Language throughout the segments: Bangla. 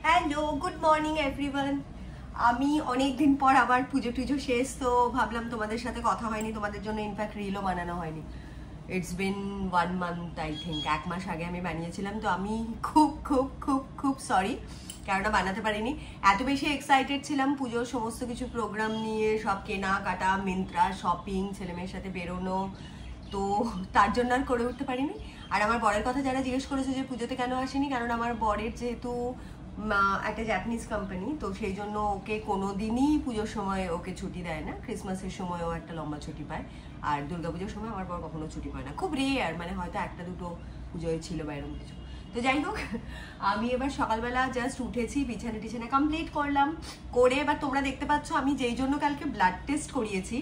Hello, good morning everyone. আমি অনেক দিন পর আবার পুজো টুজো শেষ, তো ভাবলাম তোমাদের সাথে কথা হয়নি, তোমাদের জন্য ইনফ্যাক্ট রিলও বানানো হয়নি। It's been 1 month, I think 1 মাস আগে আমি বানিয়েছিলাম। তো আমি খুব খুব খুব খুব সরি, কেননা বানাতে পারিনি। এত বেশি এক্সাইটেড ছিলাম পুজোর সমস্ত কিছু প্রোগ্রাম নিয়ে, সব কেনাকাটা, মিন্ত্রা, শপিং, ছেলেমেয়ের সাথে বেরোনো, তো তার জন্য আর করে উঠতে পারিনি। আর আমার বরের কথা যারা জিজ্ঞেস করেছে যে পুজোতে কেন আসেনি, কারণ আমার বরের যেহেতু একটা জাপানিজ কোম্পানি, তো সেই জন্য ওকে কোনো দিনই পুজোর সময় ওকে ছুটি দেয় না। ক্রিসমাসের সময়ও একটা লম্বা ছুটি পায়, আর দুর্গাপুজোর সময় আমার বর কখনো ছুটি পায় না, খুব রেয়ার, মানে হয়তো একটা দুটো পুজোয় ছিল বা এরকম কিছু। তো যাই হোক, আমি এবার সকালবেলা জাস্ট উঠেছি, বিছানা টিছানা কমপ্লিট করলাম, করে এবার তোমরা দেখতে পাচ্ছ আমি যেই জন্য কালকে ব্লাড টেস্ট করিয়েছি,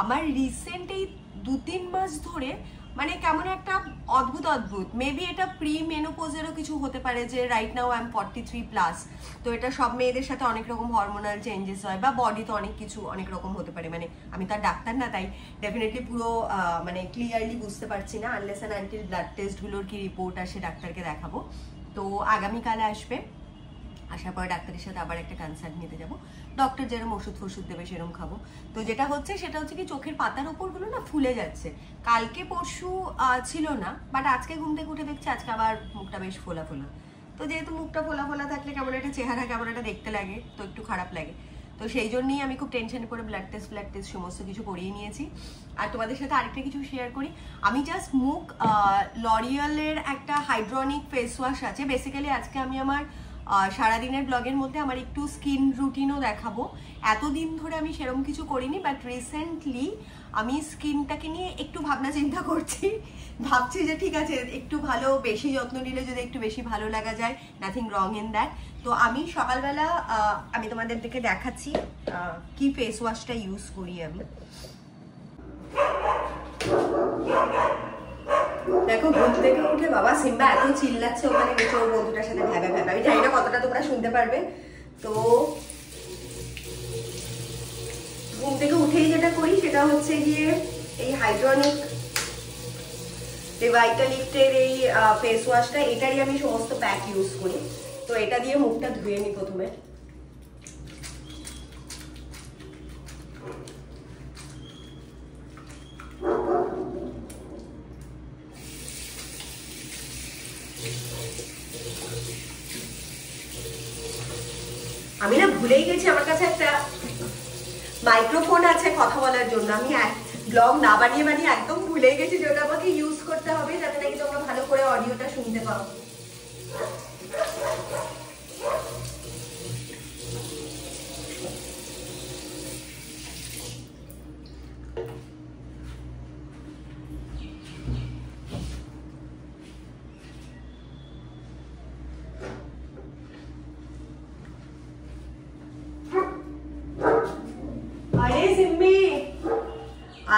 আমার রিসেন্ট এই 2-3 মাস ধরে মানে কেমন একটা অদ্ভুত অদ্ভুত, মেবি এটা প্রি মেনোপোজেরও কিছু হতে পারে, যে রাইট নাও আই এম 43+। তো এটা সব মেয়েদের সাথে অনেক রকম হরমোনাল চেঞ্জেস হয়, বা বডিতে অনেক কিছু অনেক রকম হতে পারে। মানে আমি তার ডাক্তার না, তাই ডেফিনেটলি পুরো মানে ক্লিয়ারলি বুঝতে পারছি না, আনলেস অ্যান্ড আনটিল ব্লাড টেস্টগুলোর কি রিপোর্ট আসে ডাক্তারকে দেখাবো। তো আগামীকালে আসবে, আসার পর ডাক্তারের সাথে আবার একটা কনসাল্ট নিতে যাবো, ডক্টর যেরকম ওষুধ ফষুধ দেবে সেরকম খাবো। তো যেটা হচ্ছে সেটা হচ্ছে কি, চোখের পাতার ওপরগুলো না ফুলে যাচ্ছে। কালকে পরশু ছিল না, বাট আজকে ঘুম থেকে উঠে দেখছি আজকে আবার মুখটা বেশ ফোলা ফোলা। তো যেহেতু মুখটা ফোলা ফোলা থাকলে কেমন একটা চেহারা কেমন একটা দেখতে লাগে, তো একটু খারাপ লাগে। তো সেই জন্যই আমি খুব টেনশনে করে ব্লাড টেস্ট সমস্ত কিছু করিয়ে নিয়েছি। আর তোমাদের সাথে আরেকটা কিছু শেয়ার করি, আমি জাস্ট মুখ লরিয়ালের একটা হাইড্রোনিক ফেস ওয়াশ আছে, বেসিক্যালি আজকে আমি আমার সারাদিনের ব্লগের মধ্যে আমার একটু স্কিন রুটিনও দেখাবো। এতদিন ধরে আমি সেরকম কিছু করিনি, বাট রিসেন্টলি আমি স্কিনটাকে নিয়ে একটু ভাবনা চিন্তা করছি, ভাবছি যে ঠিক আছে একটু ভালো বেশি যত্ন নিলে যদি একটু বেশি ভালো লাগা যায়, নাথিং রং ইন দ্যাট। তো আমি সকালবেলা আমি তোমাদের দিকে দেখাচ্ছি কি ফেস ওয়াশটা ইউজ করি আমি। দেখো, ঘুম থেকে উঠে বাবা সিম্বা এত চিল্লাচ্ছে ওখানে গেছে ওর বন্ধুটার সাথে ভ্যাবা ভ্যাবা, আমি জানি না কতটা তোমরা শুনতে পারবে। তো ঘুম থেকে উঠেই যেটা করি সেটা হচ্ছে গিয়ে এই হাইড্রোনিক রিভাইটালিফটের এই ফেস ওয়াশটা, এটারই আমি সমস্ত প্যাক ইউজ করি। তো এটা দিয়ে মুখটা ধুয়ে নিই প্রথমে। আমি না ভুলেই গেছি আমার কাছে একটা মাইক্রোফোন আছে কথা বলার জন্য। আমি ব্লগ না বানিয়ে একদম ভুলেই গেছি যে ওটা আমাকে ইউজ করতে হবে, যাতে নাকি তোমরা ভালো করে অডিওটা শুনতে পাও।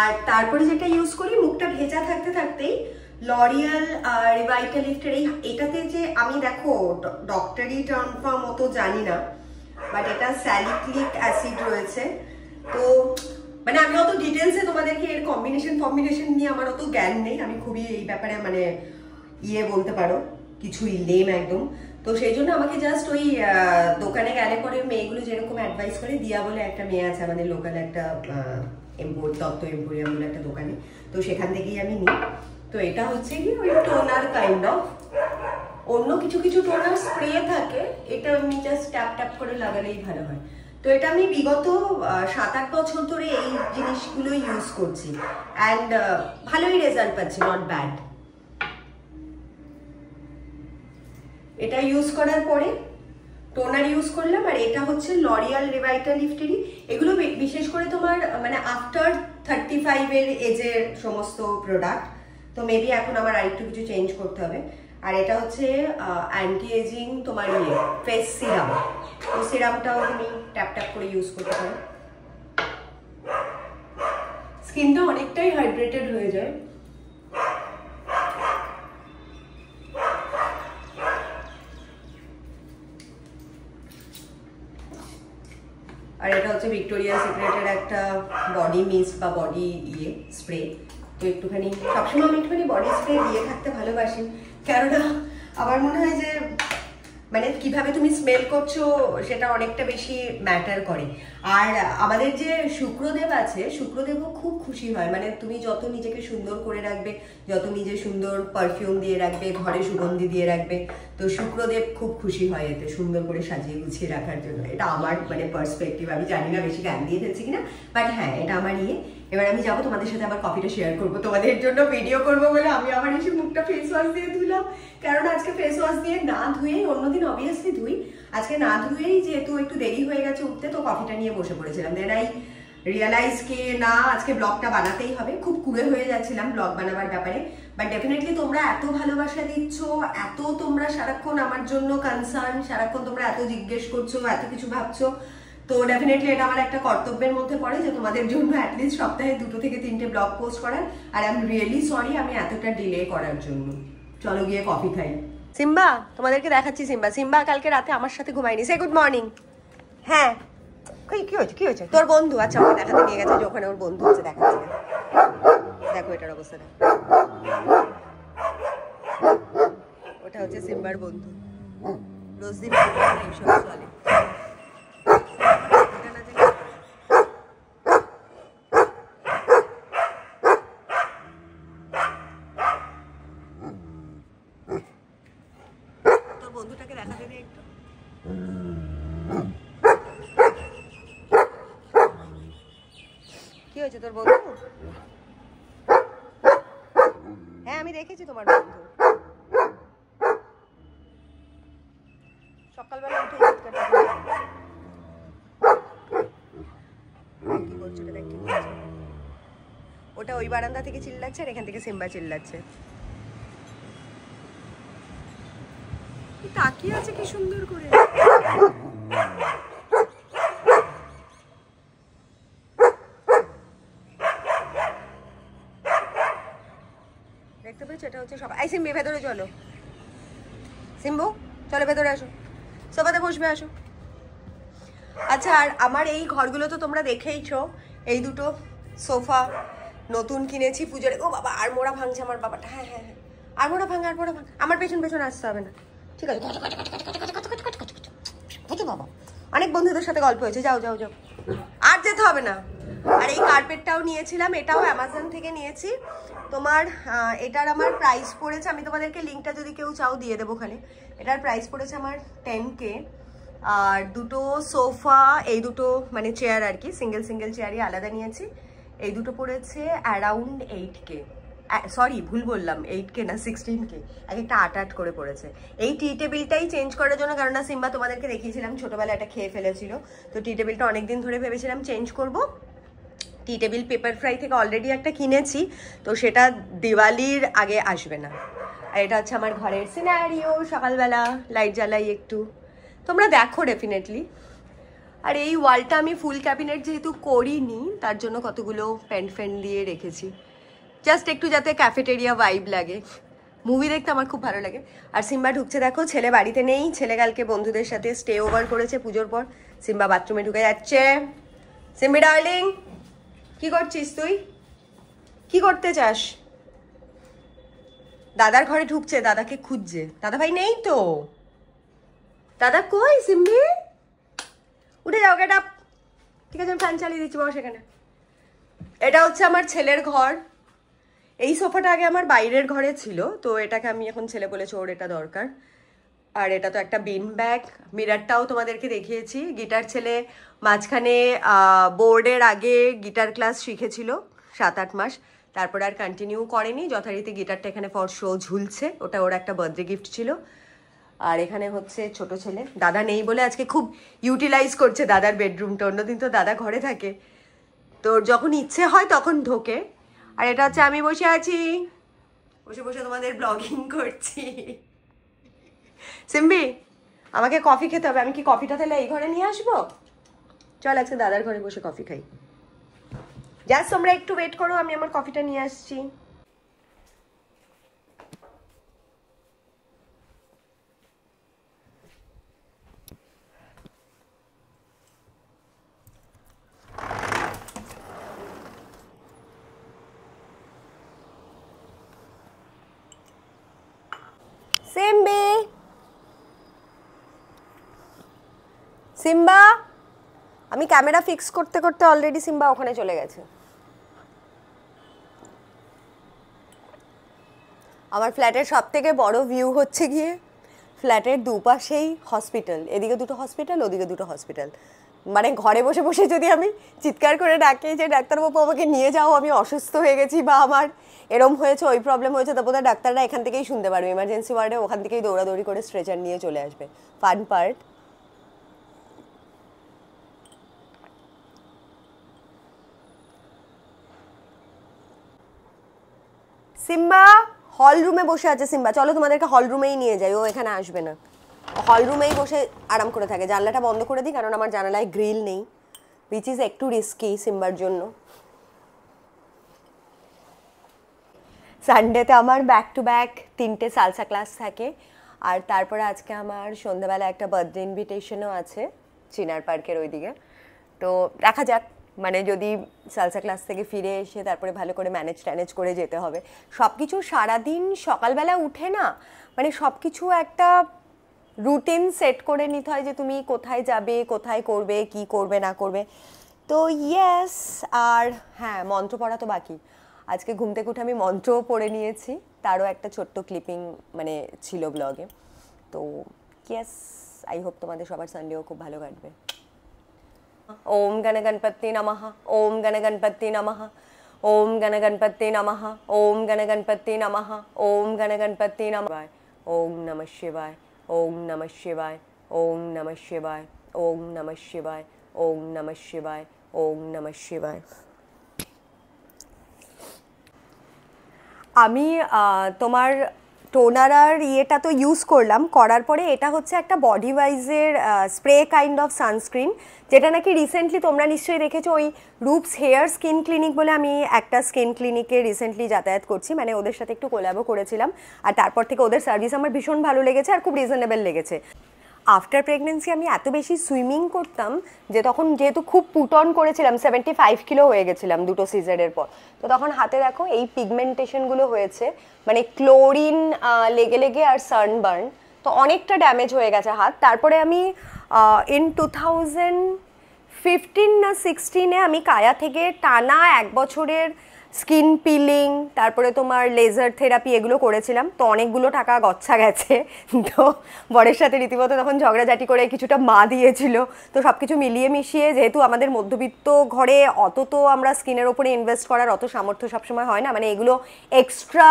আর তারপরে যেটা ইউজ করি, মুখটা ভেজা থাকতে থাকতেই লরিয়াল রিভাইটালিফটের এটাতে যে আমি দেখো ডক্টরি টার্মটা মতো জানি না, বাট এটা স্যালিসিলিক অ্যাসিড রয়েছে। তো মানে আমি অত ডিটেলসে তোমাদেরকে এর কম্বিনেশন নিয়ে আমার অত জ্ঞান নেই, আমি খুবই এই ব্যাপারে মানে বলতে পারো কিছুই লেম একদম। তো সেই জন্য আমাকে জাস্ট ওই দোকানে গেলে পরে মেয়েগুলো যেরকম অ্যাডভাইস করে, দিয়া বলে একটা মেয়ে আছে আমাদের লোকাল একটা দত্ত এম্পোরিয়াম বলে একটা দোকানে, তো সেখান থেকেই আমি নিই। তো এটা হচ্ছে কি ওই টোনার কাইন্ড অফ, অন্য কিছু কিছু টোনার স্প্রে থাকে, এটা আমি জাস্ট ট্যাপ ট্যাপ করে লাগালেই ভালো হয়। তো এটা আমি বিগত 7-8 বছর ধরে এই জিনিসগুলো ইউজ করছি, অ্যান্ড ভালোই রেজাল্ট পাচ্ছি, নট ব্যাড। এটা ইউজ করার পরে টোনার ইউজ করলাম, আর এটা হচ্ছে লরিয়াল রিভাইটালিফটেরই। এগুলো বিশেষ করে তোমার মানে আফটার 35 এর এজের সমস্ত প্রোডাক্ট, তো মেবি এখন আমার আরেকটু কিছু চেঞ্জ করতে হবে। আর এটা হচ্ছে অ্যান্টি এজিং তোমার ফেস সিরাম, তো সিরামটাও তুমি ট্যাপ ট্যাপ করে ইউজ করতে পারো, স্কিনটা অনেকটাই হাইড্রেটেড হয়ে যায়। আর এটা হচ্ছে ভিক্টোরিয়া সিক্রেটের একটা বডি মিস্ট বা বডি স্প্রে। তো একটুখানি সবসময় আমি একটুখানি বডি স্প্রে দিয়ে থাকতে ভালোবাসি, কেননা আমার মনে হয় যে মানে কিভাবে তুমি স্মেল করছো সেটা অনেকটা বেশি ম্যাটার করে। আর আমাদের যে শুক্রদেব আছে, শুক্রদেবও খুব খুশি হয়, মানে তুমি যত নিজেকে সুন্দর করে রাখবে, যত নিজে সুন্দর পারফিউম দিয়ে রাখবে, ঘরে সুগন্ধি দিয়ে রাখবে, তো শুক্রদেব খুব খুশি হয় এতে সুন্দর করে সাজিয়ে গুছিয়ে রাখার জন্য। এটা আমার মানে পার্সপেক্টিভ, আমি জানি না বেশি জ্ঞান দিয়ে ফেলছি কিনা, বাট হ্যাঁ এটা আমার ইয়ে। এবার আমি যাবো তোমাদের সাথে আবার কফিটা শেয়ার করবো, তোমাদের জন্য ভিডিও করবো বলে আমি আবার এসে মুখটা ফেস ওয়াশ দিয়ে ধুলাম, কারণ আজকে ফেস ওয়াশ দিয়ে না ধুয়েই, অন্যদিন অবভিয়াসলি ধুই, আজকে না ধুয়েই যেহেতু একটু দেরি হয়ে গেছে উঠতে, তো কফিটা নিয়ে বসে পড়েছিলাম। দেন আই রিয়েলাইজ কে না আজকে ব্লগটা বানাতেই হবে, খুব কুড়ে হয়ে যাচ্ছিলাম ব্লগ বানাবার ব্যাপারে। বাট ডেফিনেটলি তোমরা এত ভালোবাসা দিচ্ছ, এত তোমরা সারাক্ষণ আমার জন্য কনসার্ন, সারাক্ষণ তোমরা এত জিজ্ঞেস করছো, এত কিছু ভাবছো, তো ডেফিনেটলি এটা আমার একটা কর্তব্যের মধ্যে পড়ে যে তোমাদের জন্য অ্যাটলিস্ট সপ্তাহে 2 থেকে 3টে ব্লগ পোস্ট করার। আর আই এম রিয়েলি সরি আমি এতটা ডিলে করার জন্য। চলো গিয়ে কফি খাই। সিম্বা, তোমাদেরকে দেখাচ্ছি সিম্বা। সিম্বা কালকে রাতে আমার সাথে ঘুমায়নি। সে গুড মর্নিং। হ্যাঁ কি হয়েছে, কি হয়েছে? তোর বন্ধু, আচ্ছা আমাকে দেখাতে নিয়ে গেছে যে ওখানে ওর বন্ধু আছে, দেখাচ্ছি। দেখো এটার অবস্থা, দেখো ওটা হচ্ছে সিম্বার বন্ধু। রোজদিন এইসব চলে। তোর বন্ধুটাকে দেখাতে দে একটু। কি হয়েছে তোর বন্ধু? হ্যাঁ আমি দেখেছি তোমার বন্ধু সকালবেলা উঠে কি করছে ওটা, দেখ কি করছে। ওটা ওই বারান্দা থেকে চিল্লাচ্ছে আর এখান থেকে সিম্বা চিল্লাচ্ছে। তাকিয়ে আছে কি সুন্দর করে। দেখতে পেয়েছো, এটা হচ্ছে সব। এই সিম্বি ভেতরে চলো, সিম্বু চলো ভেতরে আসো, সোফাতে বসবে, আসো। আচ্ছা আর আমার এই ঘরগুলো তো তোমরা দেখেইছো, এই দুটো সোফা নতুন কিনেছি পুজোর। ও বাবা আর মোড়া ভাঙছে আমার বাবাটা। হ্যাঁ হ্যাঁ হ্যাঁ আর মোড়া ভাঙা, আর মোড়া ভাঙা। আমার পেছন পেছন আসতে হবে না, ঠিক আছে? বাবা অনেক বন্ধুদের সাথে গল্প হয়েছে, যাও যাও যাও, আর যেতে হবে না। আর এই কার্পেটটাও নিয়েছিলাম, এটাও অ্যামাজন থেকে নিয়েছি। তোমার এটার আমার প্রাইস পড়েছে, আমি তোমাদেরকে লিঙ্কটা যদি কেউ চাও দিয়ে দেবো ওখানে। এটার প্রাইস পড়েছে আমার 10K। আর দুটো সোফা, এই দুটো মানে চেয়ার আর কি, সিঙ্গেল সিঙ্গেল চেয়ারই আলাদা নিয়েছি, এই দুটো পড়েছে অ্যারাউন্ড 8K। সরি ভুল বললাম, 8K না 16K, এক একটা 8 করে পড়েছে। এই টি টেবিলটাই চেঞ্জ করার জন্য, কারণ না সিম্বা তোমাদেরকে দেখিয়েছিলাম ছোটবেলায় এটা খেয়ে ফেলেছিল, তো টি টেবিলটা অনেকদিন ধরে ভেবেছিলাম চেঞ্জ করব। টি টেবিল পেপার ফ্রাই থেকে অলরেডি একটা কিনেছি, তো সেটা দিওয়ালির আগে আসবে না। আর এটা হচ্ছে আমার ঘরের সিনারিও, সকালবেলা লাইট জ্বালাই একটু, তোমরা দেখো ডেফিনেটলি। আর এই ওয়ালটা আমি ফুল ক্যাবিনেট যেহেতু করিনি, তার জন্য কতগুলো পেন্ট ফ্যান দিয়ে রেখেছি, জাস্ট একটু যাতে ক্যাফেটেরিয়া ভাইব লাগে। মুভি দেখতে আমার খুব ভালো লাগে। আর সিম্বা ঢুকছে, দেখো ছেলে বাড়িতে নেই, ছেলে কালকে বন্ধুদের সাথে স্টে ওভার করেছে পুজোর পর। সিম্বা বাথরুমে ঢুকে যাচ্ছে। সিম্বি ডার্লিং কি করছিস তুই, কি করতে চাস? দাদার ঘরে ঢুকছে, দাদাকে খুঁজছে। দাদা ভাই নেই তো, দাদা কই? সিম্বি উঠে যাও, গেট আপ। ঠিক আছে আমি ফ্যান চালিয়ে দিচ্ছি, বস এখানে। এটা হচ্ছে আমার ছেলের ঘর। এই সোফাটা আগে আমার বাইরের ঘরে ছিল, তো এটাকে আমি এখন ছেলে বলেছে ওর এটা দরকার। আর এটা তো একটা বিন ব্যাগ। মিরারটাও তোমাদেরকে দেখিয়েছি। গিটার ছেলে মাঝখানে বোর্ডের আগে গিটার ক্লাস শিখেছিল 7-8 মাস, তারপর আর কন্টিনিউ করেনি। যথারীতি গিটারটা এখানে ফর শো ঝুলছে, ওটা ওর একটা বার্থডে গিফট ছিল। আর এখানে হচ্ছে ছোট ছেলে, দাদা নেই বলে আজকে খুব ইউটিলাইজ করছে দাদার বেডরুমটা, অন্যদিন তো দাদা ঘরে থাকে, তোর যখন ইচ্ছে হয় তখন ঢোকে। আর এটা হচ্ছে আমি বসে আছি, বসে বসে তোমাদের ব্লগিং করছি। সিম্বি আমাকে কফি খেতে হবে, আমি কি কফিটা তাহলে এই ঘরে নিয়ে আসবো? চল আজকে দাদার ঘরে বসে কফি খাই। জাস্ট তোমরা একটু ওয়েট করো, আমি আমার কফিটা নিয়ে আসছি। সিম্বি সিম্বা, আমি ক্যামেরা ফিক্স করতে করতে অলরেডি সিম্বা ওখানে চলে গেছে। আমার ফ্ল্যাটের সব থেকে বড় ভিউ হচ্ছে গিয়ে ফ্ল্যাটের দুপাশেই হসপিটাল, এদিকে দুটো হসপিটাল, ওদিকে দুটো হসপিটাল। মানে ঘরে বসে বসে যদি আমি চিৎকার করে ডাকি যে ডাক্তারবাবু আমাকে নিয়ে যাও, আমি অসুস্থ হয়ে গেছি বা আমার এরম হয়েছে, ওই প্রবলেম হয়েছে, তারপর ডাক্তাররা এখান থেকেই শুনতে পারবে, ইমার্জেন্সি ওয়ার্ডে ওখান থেকেই দৌড়াদৌড়ি করে স্ট্রেচার নিয়ে চলে আসবে। Fun part. সিম্বা হল রুমে বসে আছে। সিম্বা চলো তোমাদেরকে হল রুমেই নিয়ে যাই, ও এখানে আসবে না, হল রুমেই বসে আরাম করে থাকে। জানলাটা বন্ধ করে দিই কারণ আমার জানালায় গ্রিল নেই, উইচ ইজ একটু রিস্কি সিম্বার জন্য। সানডেতে আমার ব্যাক টু ব্যাক 3টে সালসা ক্লাস থাকে, আর তারপরে আজকে আমার সন্ধ্যাবেলা একটা বার্থডে ইনভিটেশনও আছে চিনার পার্কের ওইদিকে। তো দেখা যাক, মানে যদি সালসা ক্লাস থেকে ফিরে এসে তারপরে ভালো করে ম্যানেজ করে যেতে হবে। সব কিছু সারাদিন সকালবেলা উঠে না, মানে সব কিছু একটা রুটিন সেট করে নিতে হয় যে তুমি কোথায় যাবে, কোথায় করবে, কি করবে না করবে। তো ইয়েস, আর হ্যাঁ মন্ত্র পড়া তো বাকি। আজকে ঘুম থেকে উঠে আমি মন্ত্রও পড়ে নিয়েছি, তারও একটা ছোট্ট ক্লিপিং মানে ছিল ব্লগে। তো ইয়েস, আই হোপ তোমাদের সবার সানডেও খুব ভালো কাটবে। ওম গণগণপতি নমঃ, ওম গণগণপতি নমঃ, ওম গণগণপতি নমঃ, ওম গণগণপতি নমঃ, ওম গণগণপতি নমঃ, ওম নমঃ শিবায়, ওম নমঃ শিবায়, ওম নমঃ শিবায়, ওম নমঃ শিবায়, ওম নমঃ শিবায়, ওম নমঃ শিবায়। আমি তোমার টোনার আর ইয়েটা তো ইউজ করলাম, করার পরে এটা হচ্ছে একটা বডি ওয়াইজের স্প্রে কাইন্ড অফ সানস্ক্রিন, যেটা নাকি রিসেন্টলি তোমরা নিশ্চয়ই দেখেছো, ওই রূপস হেয়ার স্কিন ক্লিনিক বলে আমি একটা স্কিন ক্লিনিকে রিসেন্টলি যাতায়াত করছি, মানে ওদের সাথে একটু কোলাবও করেছিলাম, আর তারপর থেকে ওদের সার্ভিস আমার ভীষণ ভালো লেগেছে আর খুব রিজনেবল লেগেছে। আফটার প্রেগনেন্সি আমি এত বেশি সুইমিং করতাম যে তখন যেহেতু খুব পুট অন করেছিলাম, 75 কিলো হয়ে গেছিলাম দুটো সিজারের পর, তো তখন হাতে দেখো এই পিগমেন্টেশনগুলো হয়েছে, মানে ক্লোরিন লেগে লেগে আর সানবার্ন, তো অনেকটা ড্যামেজ হয়ে গেছে হাত। তারপরে আমি ইন 2015 না 16-এ আমি কায়া থেকে টানা 1 বছরের স্কিন পিলিং, তারপরে তোমার লেজার থেরাপি এগুলো করেছিলাম, তো অনেকগুলো টাকা গচ্ছা গেছে। তো বরের সাথে রীতিমতো তখন ঝগড়াঝাটি করে কিছুটা মা দিয়েছিল, তো সব কিছু মিলিয়ে মিশিয়ে, যেহেতু আমাদের মধ্যবিত্ত ঘরে অত তো আমরা স্কিনের ওপরে ইনভেস্ট করার অত সামর্থ্য সবসময় হয় না, মানে এগুলো এক্সট্রা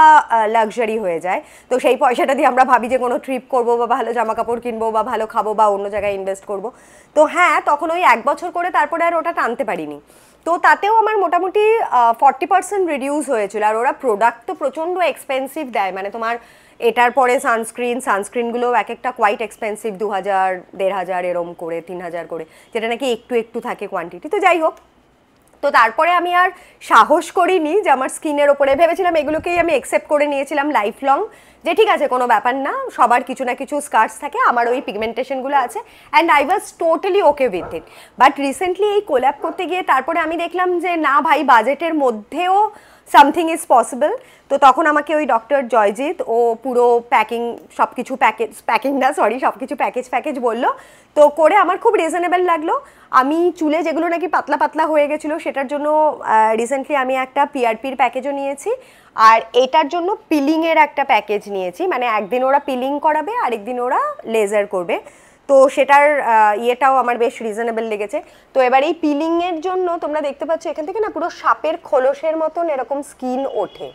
লাক্সারি হয়ে যায়, তো সেই পয়সাটা দিয়ে আমরা ভাবি যে কোনো ট্রিপ করবো বা ভালো জামা কাপড় কিনবো বা ভালো খাবো বা অন্য জায়গায় ইনভেস্ট করবো। তো হ্যাঁ, তখন ওই 1 বছর করে তারপরে আর ওটা টানতে পারিনি, তো তাতেও আমার মোটামুটি 40% রিডিউস হয়েছিল। আর ওরা প্রোডাক্ট তো প্রচণ্ড এক্সপেন্সিভ দেয়, মানে তোমার এটার পরে সানস্ক্রিনগুলো এক একটা কোয়াইট এক্সপেন্সিভ, 2000, 1500 এরম করে, 3000 করে, যেটা নাকি একটু একটু থাকে কোয়ান্টিটি। তো যাই হোক, তো তারপরে আমি আর সাহস করিনি যে আমার স্কিনের ওপরে, ভেবেছিলাম এগুলোকেই আমি অ্যাকসেপ্ট করে নিয়েছিলাম লাইফ লং, যে ঠিক আছে কোনো ব্যাপার না, সবার কিছু না কিছু স্কার্স থাকে, আমার ওই পিগমেন্টেশনগুলো আছে, and I was totally okay with it. But recently এই কোল্যাব করতে গিয়ে তারপরে আমি দেখলাম যে না ভাই, বাজেটের মধ্যেও সামথিং ইজ পসিবল। তো তখন আমাকে ওই ডক্টর জয়জিৎ ও পুরো প্যাকিং, সব কিছু সব কিছু প্যাকেজ বললো, তো করে আমার খুব রিজনেবল লাগলো। আমি চুলে যেগুলো নাকি পাতলা পাতলা হয়ে গেছিলো সেটার জন্য রিসেন্টলি আমি একটা পিআরপির প্যাকেজও নিয়েছি, আর এটার জন্য পিলিংয়ের একটা প্যাকেজ নিয়েছি, মানে একদিন ওরা পিলিং করাবে, আরেকদিন ওরা লেজার করবে, তো সেটার ইয়েটাও আমার বেশ রিজনেবল লেগেছে। তো এবার এই পিলিংয়ের জন্য তোমরা দেখতে পাচ্ছ এখান থেকে না পুরো সাপের খোলসের মতন এরকম স্কিন ওঠে,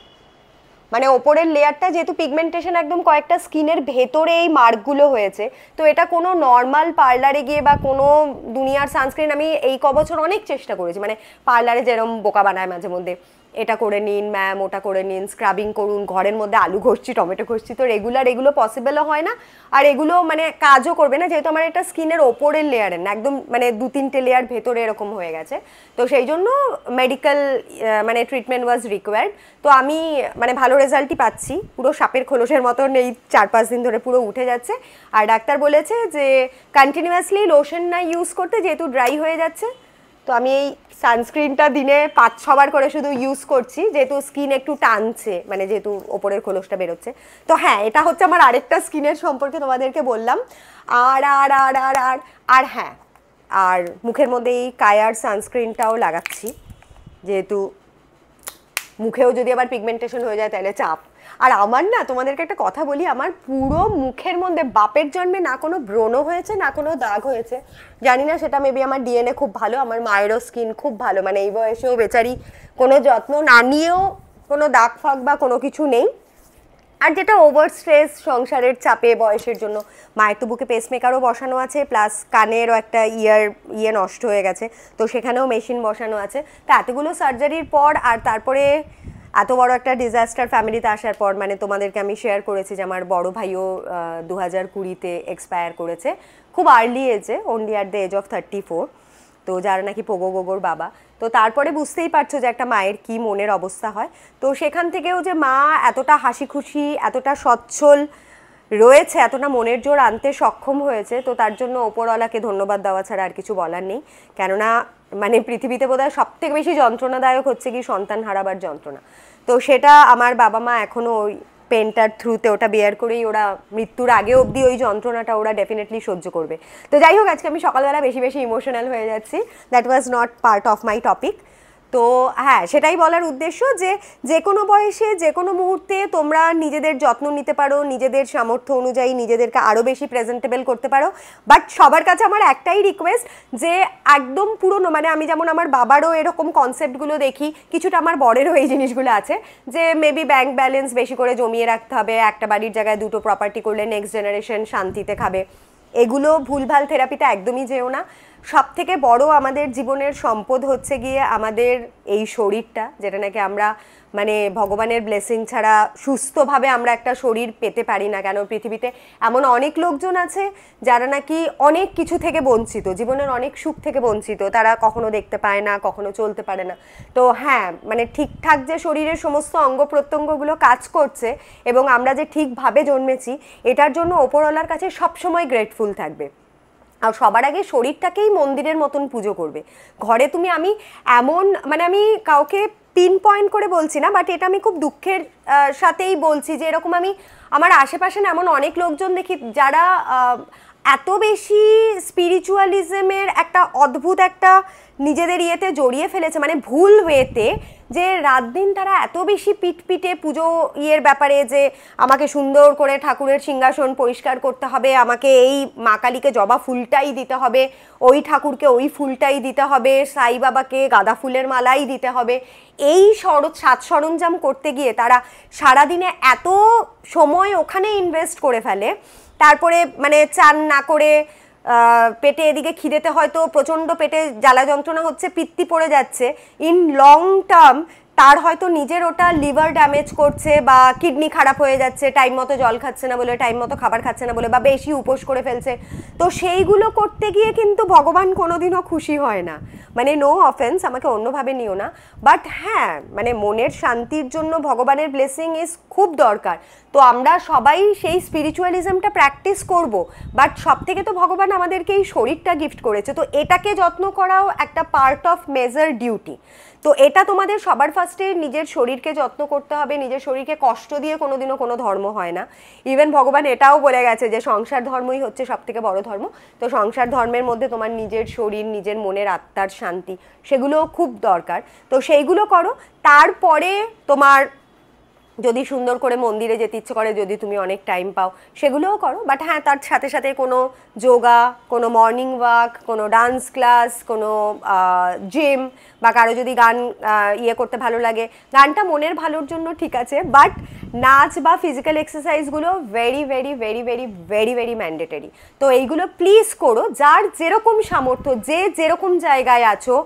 মানে ওপরের লেয়ারটা যেহেতু পিগমেন্টেশন একদম কয়েকটা স্কিনের ভেতরে এই মার্কগুলো হয়েছে, তো এটা কোনো নর্মাল পার্লারে গিয়ে বা কোনো দুনিয়ার সানস্ক্রিন, আমি এই কবছর অনেক চেষ্টা করেছি, মানে পার্লারে যেরকম বোকা বানায় মাঝে মধ্যে, এটা করে নিন ম্যাম, ওটা করে নিন, স্ক্রাবিং করুন, ঘরের মধ্যে আলু ঘষছি, টমেটো ঘষছি, তো রেগুলার এগুলো পসিবলও হয় না, আর এগুলো মানে কাজও করবে না, যেহেতু আমার এটা স্কিনের ওপরের লেয়ারের না, একদম মানে 2-3টে লেয়ার ভেতরে এরকম হয়ে গেছে, তো সেই জন্য মেডিকেল মানে ট্রিটমেন্ট ওয়াজ রিকোয়ার্ড। তো আমি মানে ভালো রেজাল্টই পাচ্ছি, পুরো সাপের খোলসের মতন এই 4-5 দিন ধরে পুরো উঠে যাচ্ছে, আর ডাক্তার বলেছে যে কন্টিনিউয়াসলি লোশন না ইউজ করতে, যেহেতু ড্রাই হয়ে যাচ্ছে। তো আমি এই সানস্ক্রিনটা দিনে 5-6 বার করে শুধু ইউজ করছি, যেহেতু স্কিন একটু টানছে, মানে যেহেতু ওপরের খোলসটা বেরোচ্ছে। তো হ্যাঁ, এটা হচ্ছে আমার আরেকটা স্কিনের সম্পর্কে তোমাদেরকে বললাম। আর আর আর আর আর আর হ্যাঁ, আর মুখের মধ্যে এই কায়ার সানস্ক্রিনটাও লাগাচ্ছি, যেহেতু মুখেও যদি আবার পিগমেন্টেশন হয়ে যায় তাহলে চাপ। আর আমার না তোমাদেরকে একটা কথা বলি, আমার পুরো মুখের মধ্যে বাপের জন্মে না কোনো ব্রণ হয়েছে না কোনো দাগ হয়েছে, জানি না সেটা মেবি আমার ডিএনএ খুব ভালো, আমার মায়েরও স্কিন খুব ভালো, মানে এই বয়সেও বেচারি কোনো যত্ন না নিয়েও কোনো দাগ ফাগ বা কোনো কিছু নেই। আর যেটা ওভার স্ট্রেস সংসারের চাপে বয়সের জন্য, মায়ের তো বুকে পেসমেকারও বসানো আছে, প্লাস কানেরও একটা ইয়ে নষ্ট হয়ে গেছে, তো সেখানেও মেশিন বসানো আছে। তো এতগুলো সার্জারির পর আর তারপরে এত বড় একটা ডিজাস্টার ফ্যামিলিতে আসার পর, মানে তোমাদেরকে আমি শেয়ার করেছি যে আমার বড় ভাইও 2020-তে এক্সপায়ার করেছে খুব আর্লি এজে, only at the age of 34, তো যারা নাকি পোগো গোগোর বাবা। তো তারপরে বুঝতেই পারছো যে একটা মায়ের কি মনের অবস্থা হয়। তো সেখান থেকেও যে মা এতটা হাসি খুশি, এতটা সচ্ছল রয়েছে, এতটা মনের জোর আনতে সক্ষম হয়েছে, তো তার জন্য ওপরওয়ালাকে ধন্যবাদ দেওয়া ছাড়া আর কিছু বলার নেই। কেননা মানে পৃথিবীতে বোধহয় সব থেকে বেশি যন্ত্রণাদায়ক হচ্ছে কি সন্তান হারাবার যন্ত্রণা। তো সেটা আমার বাবা মা এখনও ওই পেনটার থ্রুতে ওটা বেয়ার করেই ওরা মৃত্যুর আগে অবধি ওই যন্ত্রণাটা ওরা ডেফিনেটলি সহ্য করবে। তো যাই হোক, আজকে আমি সকালবেলা বেশি বেশি ইমোশনাল হয়ে যাচ্ছি, that was not part of my topic. তো হ্যাঁ, সেটাই বলার উদ্দেশ্য যে যে কোনো বয়সে যে কোনো মুহূর্তে তোমরা নিজেদের যত্ন নিতে পারো, নিজেদের সামর্থ্য অনুযায়ী নিজেদেরকে আরও বেশি প্রেজেন্টেবল করতে পারো। বাট সবার কাছে আমার একটাই রিকোয়েস্ট যে একদম পুরনো, মানে আমি যেমন আমার বাবারও এরকম কনসেপ্টগুলো দেখি, কিছুটা আমার বরেরও এই জিনিসগুলো আছে যে মেবি ব্যাংক ব্যালেন্স বেশি করে জমিয়ে রাখতে হবে, একটা বাড়ির জায়গায় দুটো প্রপার্টি করলে নেক্সট জেনারেশন শান্তিতে খাবে, এগুলো ভুলভাল থেরাপিতে একদমই যেও না। সব থেকে বড় আমাদের জীবনের সম্পদ হচ্ছে গিয়ে আমাদের এই শরীরটা, যেটা নাকি আমরা মানে ভগবানের ব্লেসিং ছাড়া সুস্থভাবে আমরা একটা শরীর পেতে পারি না। কেন পৃথিবীতে এমন অনেক লোকজন আছে যারা নাকি অনেক কিছু থেকে বঞ্চিত, জীবনের অনেক সুখ থেকে বঞ্চিত, তারা কখনো দেখতে পায় না, কখনো চলতে পারে না। তো হ্যাঁ, মানে ঠিকঠাক যে শরীরের সমস্ত অঙ্গ প্রত্যঙ্গগুলো কাজ করছে এবং আমরা যে ঠিকভাবে জন্মেছি, এটার জন্য ওপরওয়ালার কাছে সবসময় গ্রেটফুল থাকবে। আর সবার আগে শরীরটাকেই মন্দিরের মতন পুজো করবে। ঘরে তুমি, আমি এমন, মানে আমি কাউকে পিন পয়েন্ট করে বলছি না, বাট এটা আমি খুব দুঃখের সাথেই বলছি যে এরকম আমি আমার আশেপাশে না এমন অনেক লোকজন দেখি যারা এত বেশি স্পিরিচুয়ালিজমের একটা অদ্ভুত একটা নিজেদের ইয়েতে জড়িয়ে ফেলেছে, মানে ভুল ওয়েতে, যে রাত দিন তারা এত বেশি পিটপিটে পুজো ইয়ের ব্যাপারে যে আমাকে সুন্দর করে ঠাকুরের সিংহাসন পরিষ্কার করতে হবে, আমাকে এই মা কালীকে জবা ফুলটাই দিতে হবে, ওই ঠাকুরকে ওই ফুলটাই দিতে হবে, সাই বাবাকে গাঁদা ফুলের মালাই দিতে হবে, এই সাজ সরঞ্জাম করতে গিয়ে তারা সারাদিনে এত সময় ওখানে ইনভেস্ট করে ফেলে। তারপরে মানে চান না করে পেটে এদিকে খিদেতে হয়তো প্রচণ্ড পেটে জ্বালা যন্ত্রণা হচ্ছে, পিত্তি পড়ে যাচ্ছে, ইন লং টার্ম তার হয়তো নিজের ওটা লিভার ড্যামেজ করছে বা কিডনি খারাপ হয়ে যাচ্ছে, টাইম মতো জল খাচ্ছে না বলে, টাইম মতো খাবার খাচ্ছে না বলে, বা বেশি উপোস করে ফেলছে। তো সেইগুলো করতে গিয়ে কিন্তু ভগবান কোনোদিনও খুশি হয় না। মানে নো অফেন্স, আমাকে অন্যভাবে নিও না, বাট হ্যাঁ, মানে মনের শান্তির জন্য ভগবানের ব্লেসিং ইজ খুব দরকার। তো আমরা সবাই সেই স্পিরিচুয়ালিজমটা প্র্যাকটিস করব, বাট সব থেকে তো ভগবান আমাদেরকে এই শরীরটা গিফট করেছে, তো এটাকে যত্ন করাও একটা পার্ট অফ মেজর ডিউটি। তো এটা তোমাদের সবার ফার্স্টে নিজের শরীরকে যত্ন করতে হবে। নিজের শরীরকে কষ্ট দিয়ে কোনোদিনও কোনো ধর্ম হয় না। ইভেন ভগবান এটাও বলে গেছে যে সংসার ধর্মই হচ্ছে সব থেকে বড় ধর্ম। তো সংসার ধর্মের মধ্যে তোমার নিজের শরীর, নিজের মনের আত্মার শান্তি, সেগুলোও খুব দরকার। তো সেইগুলো করো। তারপরে তোমার যদি সুন্দর করে মন্দিরে যেতে ইচ্ছে করে, যদি তুমি অনেক টাইম পাও, সেগুলোও করো। বাট হ্যাঁ, তার সাথে সাথে কোনো যোগা, কোনো মর্নিং ওয়াক, কোনো ডান্স ক্লাস, কোনো জিম, বা কারো যদি গান ইয়ে করতে ভালো লাগে, গানটা মনের ভালোর জন্য ঠিক আছে, বাট নাচ বা ফিজিক্যাল এক্সারসাইজগুলো very very very very very very mandatory. তো এইগুলো প্লিজ করো, যার যেরকম সামর্থ্য, যে যেরকম জায়গায় আছো।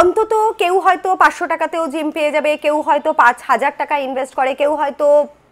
অন্তত কেউ হয়তো 500 টাকাতেও জিম পেয়ে যাবে, কেউ হয়তো 5000 টাকা ইনভেস্ট করে, কেউ হয়তো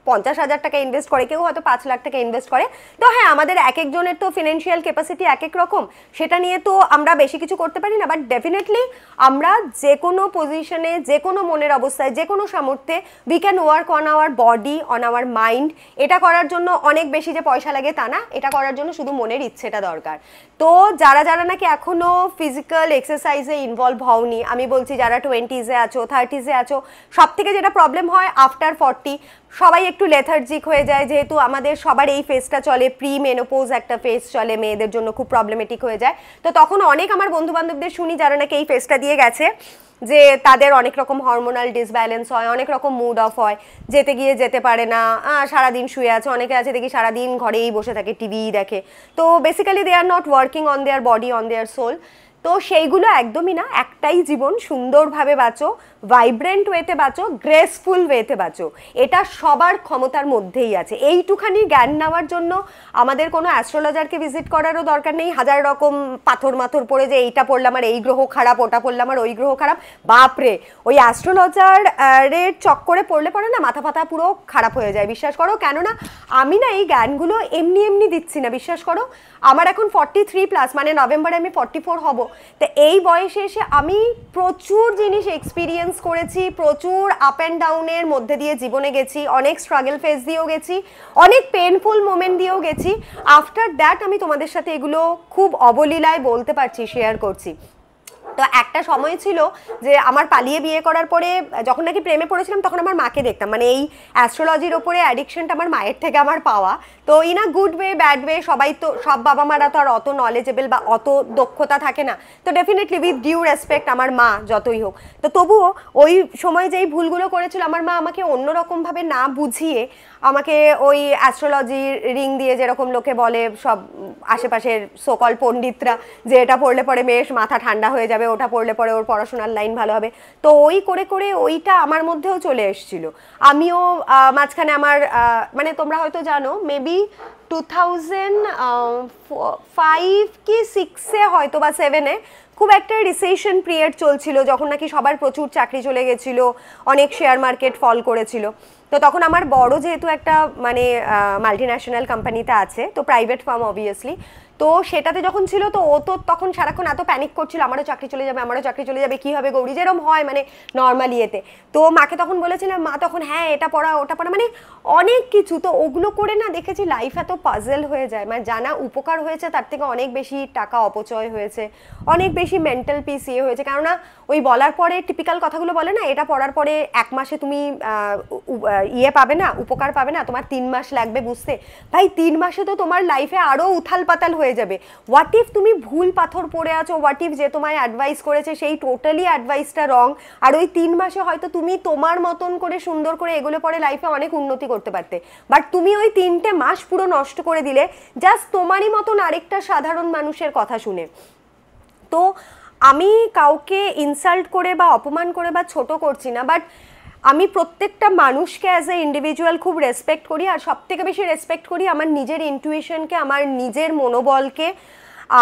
50,000 টাকা ইনভেস্ট করে, কেউ হয়তো 5 লাখ টাকা ইনভেস্ট করে। তো হ্যাঁ, আমাদের এক একজনের তো ফিনান্সিয়াল ক্যাপাসিটি এক এক রকম, সেটা নিয়ে তো আমরা বেশি কিছু করতে পারি না। বাট ডেফিনেটলি আমরা যে কোনো পজিশনে, যে কোনো মনের অবস্থায়, যে কোনো সামর্থ্যে we can work on our body, on our mind. এটা করার জন্য অনেক বেশি যে পয়সা লাগে তা না, এটা করার জন্য শুধু মনের ইচ্ছেটা দরকার। তো যারা যারা নাকি এখনও ফিজিক্যাল এক্সারসাইজে ইনভলভ হওনি, আমি বলছি যারা 20s আছো, 30s আছো, সব থেকে যেটা প্রবলেম হয় আফটার 40, সবাই একটু লেথার্জিক হয়ে যায়, যেহেতু আমাদের সবার এই ফেজটা চলে, প্রি মেনোপোজ একটা ফেজ চলে, মেয়েদের জন্য খুব প্রবলেমেটিক হয়ে যায়। তো তখন অনেক আমার বন্ধু বান্ধবদের শুনি যারা নাকি এই ফেজটা দিয়ে গেছে, যে তাদের অনেক রকম হরমোনাল ডিসব্যালেন্স হয়, অনেক রকম মুড অফ হয়, যেতে গিয়ে যেতে পারে না, সারাদিন শুয়ে আছে, অনেকে আছে দেখি সারাদিন ঘরেই বসে থাকে, টিভি দেখে। তো basically they are not working on their body, on their soul. তো সেইগুলো একদমই না, একটাই জীবন, সুন্দরভাবে বাঁচো, ভাইব্রেন্ট ওয়েতে বাঁচো, গ্রেসফুল ওয়েতে বাঁচো, এটা সবার ক্ষমতার মধ্যেই আছে। এইটুখানি জ্ঞান নেওয়ার জন্য আমাদের কোনো অ্যাস্ট্রোলজারকে ভিজিট করারও দরকার নেই, হাজার রকম পাথর মাথর পড়ে যে এইটা পড়লাম আর এই গ্রহ খারাপ, ওটা পড়লাম আর ওই গ্রহ খারাপ, বাপরে ওই অ্যাস্ট্রোলজারের চক্করে পড়লে পরে না মাথা ফাথা পুরো খারাপ হয়ে যায়, বিশ্বাস করো। কেননা আমি না এই জ্ঞানগুলো এমনি এমনি দিচ্ছি না, বিশ্বাস করো। আমার এখন 43+, মানে নভেম্বরে আমি 44 হব। তো এই বয়সে এসে আমি প্রচুর জিনিস এক্সপিরিয়েন্স করেছি, প্রচুর আপ অ্যান্ড ডাউনের মধ্যে দিয়ে জীবনে গেছি, অনেক স্ট্রাগল ফেস দিয়েও গেছি, অনেক পেনফুল মোমেন্ট দিয়েও গেছি। আফটার দ্যাট আমি তোমাদের সাথে এগুলো খুব অবলীলায় বলতে পারছি, শেয়ার করছি। তো একটা সময় ছিল যে আমার পালিয়ে বিয়ে করার পরে যখন নাকি প্রেমে পড়েছিলাম, তখন আমার মাকে দেখতাম, মানে এই অ্যাস্ট্রোলজির ওপরে অ্যাডিকশনটা আমার মায়ের থেকে আমার পাওয়া। তো in a good way bad way, সবাই তো, সব বাবা মারা তো আর অত নলেজেবল বা অত দক্ষতা থাকে না। তো ডেফিনেটলি উইথ ডিউ রেসপেক্ট আমার মা যতই হোক, তো তবুও ওই সময় যেই ভুলগুলো করেছিল আমার মা আমাকে অন্যরকমভাবে না বুঝিয়ে আমাকে ওই অ্যাস্ট্রোলজির রিং দিয়ে, যেরকম লোকে বলে সব আশেপাশের সকল পণ্ডিতরা, যে এটা পড়লে পরে মেয়ের মাথা ঠান্ডা হয়ে যাবে, ওটা পড়লে পরে ওর পড়াশোনার লাইন ভালো হবে, তো ওই করে করে ওইটা আমার মধ্যেও চলে এসেছিল। আমিও মাঝখানে আমার মানে তোমরা হয়তো জানো, মেবি 2005 কি 6-এ হয়তো বা 7-এ খুব একটা রিসেশন পিরিয়ড চলছিল, যখন নাকি সবার প্রচুর চাকরি চলে গেছিল, অনেক শেয়ার মার্কেট ফল করেছিল। তো তখন আমার বড় যেহেতু একটা মানে মাল্টিন্যাশনাল কোম্পানিতে আছে, তো প্রাইভেট ফার্ম অবভিয়াসলি, তো সেটাতে যখন ছিল, তো ও তো তখন সারাক্ষণ এত প্যানিক করছিল, আমারও চাকরি চলে যাবে, আমারও চাকরি চলে যাবে, কী হবে গৌরী, যেরকম হয় মানে নর্মাল ইয়েতে। তো মাকে তখন বলেছিলাম, মা তখন হ্যাঁ এটা পড়া ওটা পড়া, মানে অনেক কিছু। তো ওগুলো করে না দেখেছি লাইফ এত পাজল হয়ে যায়, মানে জানা উপকার হয়েছে তার থেকে অনেক বেশি টাকা অপচয় হয়েছে, অনেক বেশি মেন্টাল পিস ইয়ে হয়েছে। কেননা ওই বলার পরে টিপিক্যাল কথাগুলো বলে না, এটা পড়ার পরে 1 মাসে তুমি ইয়ে পাবে না, উপকার পাবে না, তোমার 3 মাস লাগবে বুঝতে। ভাই 3 মাসে তো তোমার লাইফে আরও উথাল পাতাল হয়ে যাবে। হোয়াট ইফ তুমি ভুল পাথর পড়ে আছো, হোয়াট ইফ যে তোমায় অ্যাডভাইস করেছে সেই টোটালি অ্যাডভাইসটা রং, আর ওই 3 মাসে হয়তো তুমি তোমার মতন করে সুন্দর করে এগুলো পরে লাইফে অনেক উন্নতি করতে পারতে, বাট তুমি ওই 3টে মাস পুরো নষ্ট করে দিলে জাস্ট তোমারই মতন আরেকটা সাধারণ মানুষের কথা শুনে। তো আমি কাউকে ইনসাল্ট করে বা অপমান করে বা ছোট করছি না, বাট আমি প্রত্যেকটা মানুষকে অ্যাজ এ ইন্ডিভিজুয়াল খুব রেসপেক্ট করি, আর সব থেকে বেশি রেসপেক্ট করি আমার নিজের ইনটুইশনকে, আমার নিজের মনোবলকে,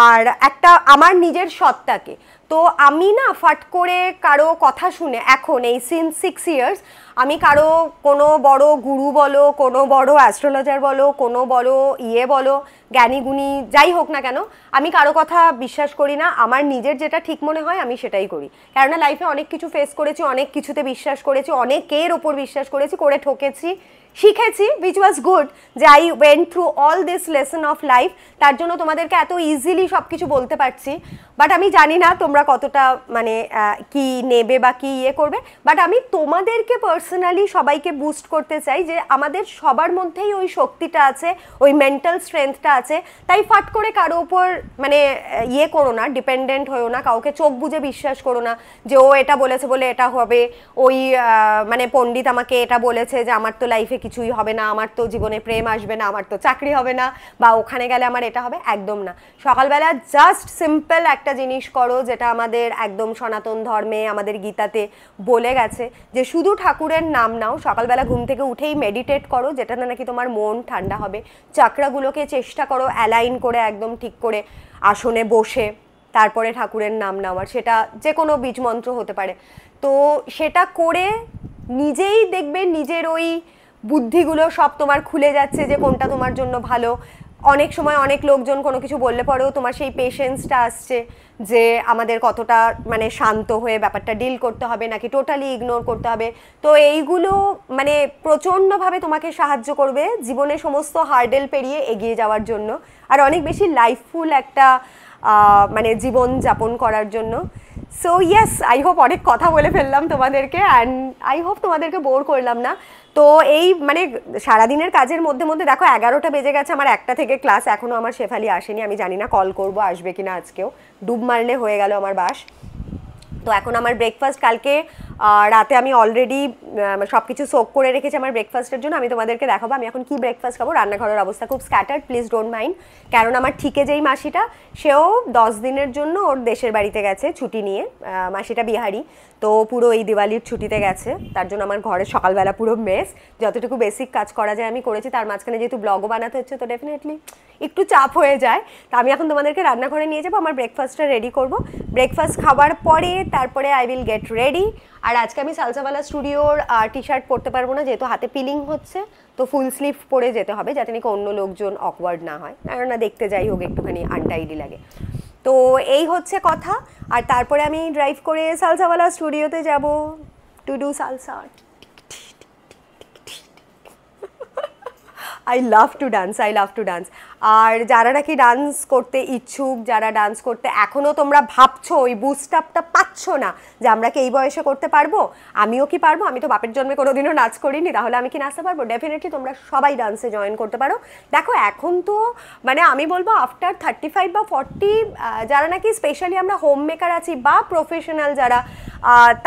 আর একটা আমার নিজের সত্তাকে। তো আমি না ফাট করে কারো কথা শুনে এখন এই সিন্স 6 ইয়ার্স আমি কারো কোনো বড় গুরু বলো, কোনো বড় অ্যাস্ট্রোলজার বলো, কোনো বড় ইয়ে বলো, জ্ঞানী গুণী যাই হোক না কেন, আমি কারো কথা বিশ্বাস করি না। আমার নিজের যেটা ঠিক মনে হয় আমি সেটাই করি, কেননা লাইফে অনেক কিছু ফেস করেছি, অনেক কিছুতে বিশ্বাস করেছি, অনেকের ওপর বিশ্বাস করেছি, করে ঠকেছি, শিখেছি, উইচ ওয়াজ গুড, যে I went through all this lesson of life. তার জন্য তোমাদেরকে এত ইজিলি সব কিছু বলতে পারছি। বাট আমি জানি না তোমরা কতটা মানে কি নেবে বা কি ইয়ে করবে, বাট আমি তোমাদেরকে পার্সোনালি সবাইকে বুস্ট করতে চাই যে আমাদের সবার মধ্যেই ওই শক্তিটা আছে, ওই মেন্টাল স্ট্রেংথটা আছে। তাই ফাট করে কারো ওপর মানে ইয়ে করো না, ডিপেন্ডেন্ট হয়েও না, কাউকে চোখ বুঝে বিশ্বাস করো না যে ও এটা বলেছে বলে এটা হবে, ওই মানে পণ্ডিত আমাকে এটা বলেছে যে আমার তো লাইফে কিছুই হবে না, আমার তো জীবনে প্রেম আসবে না, আমার তো চাকরি হবে না, বা ওখানে গেলে আমার এটা হবে, একদম না। সকালবেলা জাস্ট সিম্পল একটা জিনিস করো, যেটা আমাদের একদম সনাতন ধর্মে আমাদের গীতাতে বলে গেছে, যে শুধু ঠাকুরের নাম নাও, সকালবেলা ঘুম থেকে উঠেই মেডিটেট করো, যেটা নাকি তোমার মন ঠান্ডা হবে। চাকরাগুলোকে চেষ্টা করো অ্যালাইন করে, একদম ঠিক করে আসনে বসে তারপরে ঠাকুরের নাম নেওয়ার, সেটা যে কোনো বীজ মন্ত্র হতে পারে। তো সেটা করে নিজেই দেখবে নিজের ওই বুদ্ধিগুলো সব তোমার খুলে যাচ্ছে যে কোনটা তোমার জন্য ভালো। অনেক সময় অনেক লোকজন কোনো কিছু বললে পরেও তোমার সেই পেশেন্সটা আসছে যে আমাদের কতটা মানে শান্ত হয়ে ব্যাপারটা ডিল করতে হবে, নাকি টোটালি ইগনোর করতে হবে। তো এইগুলো মানে প্রচণ্ডভাবে তোমাকে সাহায্য করবে জীবনে সমস্ত হার্ডেল পেরিয়ে এগিয়ে যাওয়ার জন্য, আর অনেক বেশি লাইফফুল একটা মানে জীবন যাপন করার জন্য। সো ইয়েস, আই হোপ অনেক কথা বলে ফেললাম তোমাদেরকে, অ্যান্ড আই হোপ তোমাদেরকে বোর করলাম না। তো এই মানে সারাদিনের কাজের মধ্যে মধ্যে দেখো 11টা বেজে গেছে, আমার 1টা থেকে ক্লাস, এখনও আমার শেফালি আসেনি, আমি জানি না কল করবো আসবে কিনা আজকেও, ডুব মারলে হয়ে গেল আমার বাস। তো এখন আমার ব্রেকফাস্ট, কালকে রাতে আমি অলরেডি সব কিছু সোক করে রেখেছি আমার ব্রেকফাস্টের জন্য, আমি তোমাদেরকে দেখাবো আমি এখন কি ব্রেকফাস্ট খাবো। রান্নাঘরের অবস্থা খুব স্ক্যাটার্ড, প্লিজ ডোন্ট মাইন্ড, কারণ আমার ঠিকে যেই মাসিটা সেও 10 দিনের জন্য ওর দেশের বাড়িতে গেছে ছুটি নিয়ে, মাসিটা বিহারি, তো পুরো এই দিওয়ালির ছুটিতে গেছে, তার জন্য আমার ঘরে সকালবেলা পুরো মেস, যতটুকু বেসিক কাজ করা যায় আমি করেছি, তার মাঝখানে যেহেতু ব্লগও বানাতে হচ্ছে তো ডেফিনেটলি একটু চাপ হয়ে যায়। তো আমি এখন তোমাদেরকে রান্নাঘরে নিয়ে যাবো, আমার ব্রেকফাস্টটা রেডি করব, ব্রেকফাস্ট খাওয়ার পরে তারপরে আই উইল গেট রেডি। আর আজকে আমি সালসাওয়ালা স্টুডিওর টি শার্ট পরতে পারবো না, যেহেতু হাতে পিলিং হচ্ছে, তো ফুল স্লিভ পরে যেতে হবে যাতে নাকি অন্য লোকজন অকওয়ার্ড না হয়, কেননা দেখতে যাই হোক একটুখানি আনটাইডি লাগে। তো এই হচ্ছে কথা, আর তারপরে আমি ড্রাইভ করে সালসাওয়ালা স্টুডিওতে যাব to do salsa. I love to dance, I love to dance. আর যারা নাকি ডান্স করতে ইচ্ছুক, যারা ডান্স করতে এখনও তোমরা ভাবছো, ওই বুস্ট আপটা পাচ্ছ না যে আমরা কি এই বয়সে করতে পারবো, আমিও কি পারবো, আমি তো বাপের জন্মে কোনোদিনও নাচ করিনি, তাহলে আমি কি নাচতে পারবো? ডেফিনেটলি তোমরা সবাই ডান্সে জয়েন করতে পারো। দেখো এখন তো মানে আমি বলবো আফটার 35 বা 40 যারা নাকি স্পেশালি আমরা হোম মেকার আছি বা প্রফেশনাল যারা,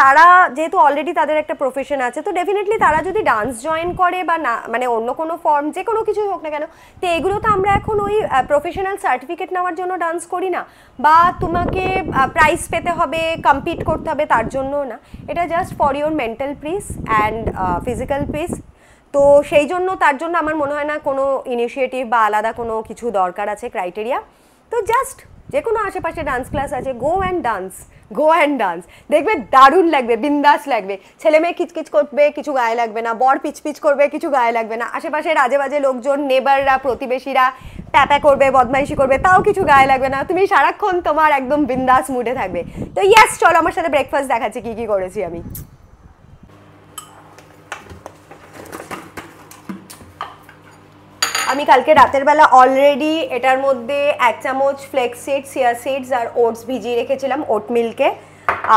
তারা যেহেতু অলরেডি তাদের একটা প্রফেশন আছে, তো ডেফিনেটলি তারা যদি ডান্স জয়েন করে বা না মানে অন্য কোনো ফর্ম যে কোনো কিছুই হোক না কেন, তো এগুলো তো আমরা এখন ওই প্রফেশনাল সার্টিফিকেট নেওয়ার জন্য ডান্স করি না, বা তোমাকে প্রাইজ পেতে হবে, কম্পিট করতে হবে তার জন্য না, এটা just for your mental peace and physical piece. তো সেই জন্য তার জন্য আমার মনে হয় না কোনো ইনিশিয়েটিভ বা আলাদা কোনো কিছু দরকার আছে ক্রাইটেরিয়া। তো জাস্ট যে কোনো আশেপাশে ডান্স ক্লাস আছে, go and dance, go and dance, দেখবে দারুণ লাগবে, বিন্দাস লাগবে, ছেলে মেয়ে কিচকিচ করবে কিছু গায়ে লাগবে না, বর পিচ পিচ করবে কিছু গায়ে লাগবে না, আশেপাশের আজে বাজে লোকজন নেবাররা প্রতিবেশীরা প্যাপা করবে বদমাইশি করবে তাও কিছু গায়ে লাগবে না, তুমি সারাক্ষণ তোমার একদম বিন্দাস মুডে থাকবে। তো ইয়েস, চলো আমার সাথে ব্রেকফাস্ট দেখাচ্ছি কি কি করেছি আমি। আমি কালকে রাতের বেলা অলরেডি এটার মধ্যে 1 চামচ ফ্লেক্স সিডস, চিয়া সিডস আর ওটস ভিজিয়ে রেখেছিলাম ওট মিল্কে,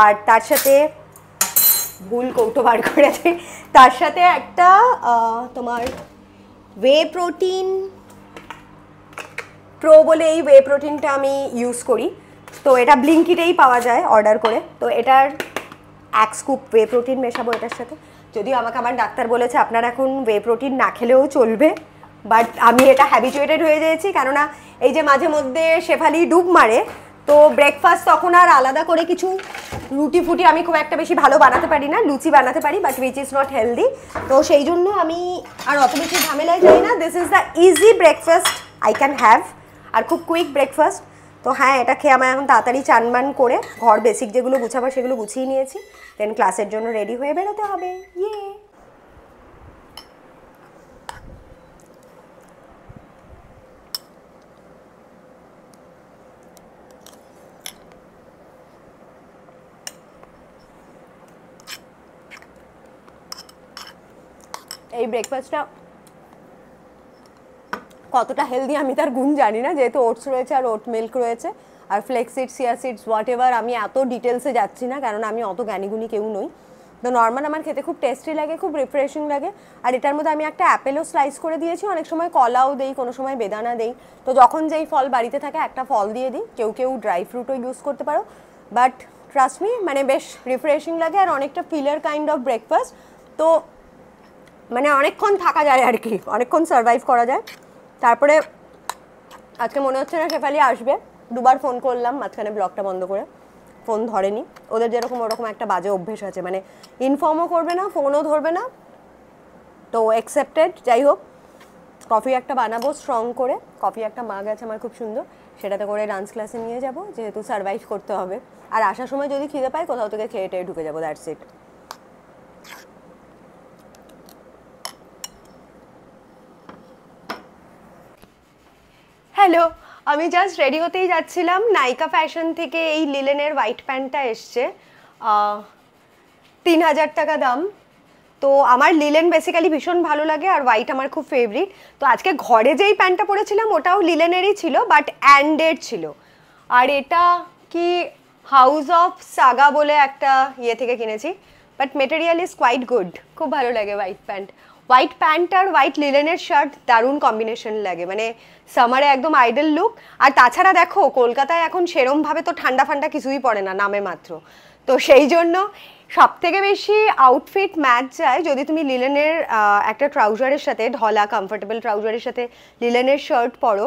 আর তার সাথে ভুল কৌটো বার করেছি, তার সাথে একটা তোমার ওয়ে প্রোটিন প্রো বলে এই ওয়ে প্রোটিনটা আমি ইউজ করি, তো এটা ব্লিঙ্কিটেই পাওয়া যায় অর্ডার করে, তো এটার 1 স্কুপ ওয়ে প্রোটিন মেশাবো এটার সাথে। যদিও আমাকে আমার ডাক্তার বলেছে আপনার এখন ওয়ে প্রোটিন না খেলেও চলবে, বাট আমি এটা হ্যাবিচুয়েটেড হয়ে যাচ্ছি, কেননা এই যে মাঝে মধ্যে শেফালি ডুব মারে, তো ব্রেকফাস্ট তখন আর আলাদা করে কিছু রুটি ফুটি আমি খুব একটা বেশি ভালো বানাতে পারি না, লুচি বানাতে পারি but which is not healthy, তো সেই জন্য আমি আর অত বেশি ঝামেলায় যাই না। This is the easy breakfast I can have, আর খুব কুইক ব্রেকফাস্ট। তো হ্যাঁ, এটা খেয়ে আমার এখন তাড়াতাড়ি চানবান করে ঘর বেসিক যেগুলো গুছাবার সেগুলো গুছিয়ে নিয়েছি, দেন ক্লাসের জন্য রেডি হয়ে বেরোতে হবে। ইয়ে এই ব্রেকফাস্টটা কতটা হেলদি আমি তার গুণ জানি না, যেহেতু ওটস রয়েছে আর ওট মিল্ক রয়েছে আর flax seeds, chia seeds, whatever, আমি এত ডিটেলসে যাচ্ছি না কারণ আমি অত জ্ঞানীগুণী কেউ নই। তো নর্মাল আমার খেতে খুব টেস্টি লাগে, খুব রিফ্রেশিং লাগে, আর এটার মধ্যে আমি একটা অ্যাপেলও স্লাইস করে দিয়েছি, অনেক সময় কলাও দেই, কোনো সময় বেদানা দেই, তো যখন যেই ফল বাড়িতে থাকে একটা ফল দিয়ে দিই, কেউ কেউ ড্রাই ফ্রুটও ইউজ করতে পারো, বাট ট্রাস্ট মি মানে বেশ রিফ্রেশিং লাগে আর অনেকটা ফিলার কাইন্ড অফ ব্রেকফাস্ট, তো মানে অনেকক্ষণ থাকা যায় আর কি, অনেকক্ষণ সার্ভাইভ করা যায়। তারপরে আজকে মনে হচ্ছে না শেফালি আসবে, দুবার ফোন করলাম মাঝখানে ব্লগটা বন্ধ করে, ফোন ধরেনি, ওদের যেরকম ওরকম একটা বাজে অভ্যেস আছে, মানে ইনফর্মও করবে না, ফোনও ধরবে না, তো অ্যাকসেপ্টেড। যাই হোক, কফি একটা বানাবো স্ট্রং করে, কফি একটা মাগ আছে আমার খুব সুন্দর, সেটাতে করে ডান্স ক্লাসে নিয়ে যাব, যেহেতু সার্ভাইভ করতে হবে, আর আসার সময় যদি খিদে পাই কোথাও থেকে খেয়ে টেয়ে ঢুকে যাবো, দ্যাটস ইট। হ্যালো, আমি জাস্ট রেডি হতেই যাচ্ছিলাম, নাইকা ফ্যাশন থেকে এই লিলেনের হোয়াইট প্যান্টটা এসছে, 3000 টাকা দাম। তো আমার লিলেন বেসিক্যালি ভীষণ ভালো লাগে আর হোয়াইট আমার খুব ফেভারিট, তো আজকে ঘরে যেই প্যান্টটা পরেছিলাম ওটাও লিলেনেরই ছিল বাট অ্যান্ডেড ছিল, আর এটা কি হাউস অফ সাগা বলে একটা ইয়ে থেকে কিনেছি, but material is quite good, খুব ভালো লাগে। হোয়াইট প্যান্ট আর হোয়াইট লিলেনের শার্ট দারুণ কম্বিনেশন লাগে, মানে সামারে একদম আইডল লুক। আর তাছাড়া দেখো কলকাতায় এখন সেরমভাবে তো ঠান্ডা ফান্ডা কিছুই পড়ে না, নামে মাত্র, তো সেই জন্য সব থেকে বেশি আউটফিট ম্যাচ যায় যদি তুমি লিলেনের একটা ট্রাউজারের সাথে, ঢলা কমফোর্টেবল ট্রাউজারের সাথে লিলেনের শার্ট পরো,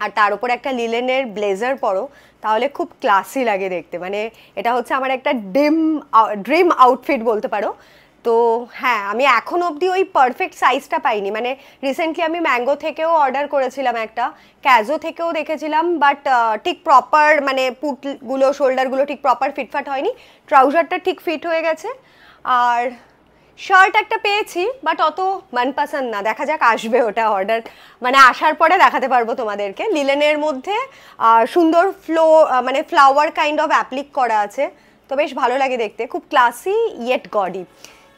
আর তার উপর একটা লিলেনের ব্লেজার পরো, তাহলে খুব ক্লাসি লাগে দেখতে। মানে এটা হচ্ছে আমার একটা ড্রিম আউটফিট বলতে পারো। তো হ্যাঁ, আমি এখন অবধি ওই পারফেক্ট সাইজটা পাইনি। মানে রিসেন্টলি আমি ম্যাঙ্গো থেকেও অর্ডার করেছিলাম একটা, ক্যাজো থেকেও দেখেছিলাম, বাট ঠিক প্রপার মানে পুটগুলো শোল্ডারগুলো ঠিক প্রপার ফিটফাট হয়নি, ট্রাউজারটা ঠিক ফিট হয়ে গেছে। আর শার্ট একটা পেয়েছি, বাট অত মনপসন্দ না, দেখা যাক আসবে ওটা অর্ডার, মানে আসার পরে দেখাতে পারবো তোমাদেরকে। লিলেনের মধ্যে সুন্দর মানে ফ্লাওয়ার কাইন্ড অফ অ্যাপ্লিক করা আছে, তো বেশ ভালো লাগে দেখতে, খুব ক্লাসি ইয়েট গডি।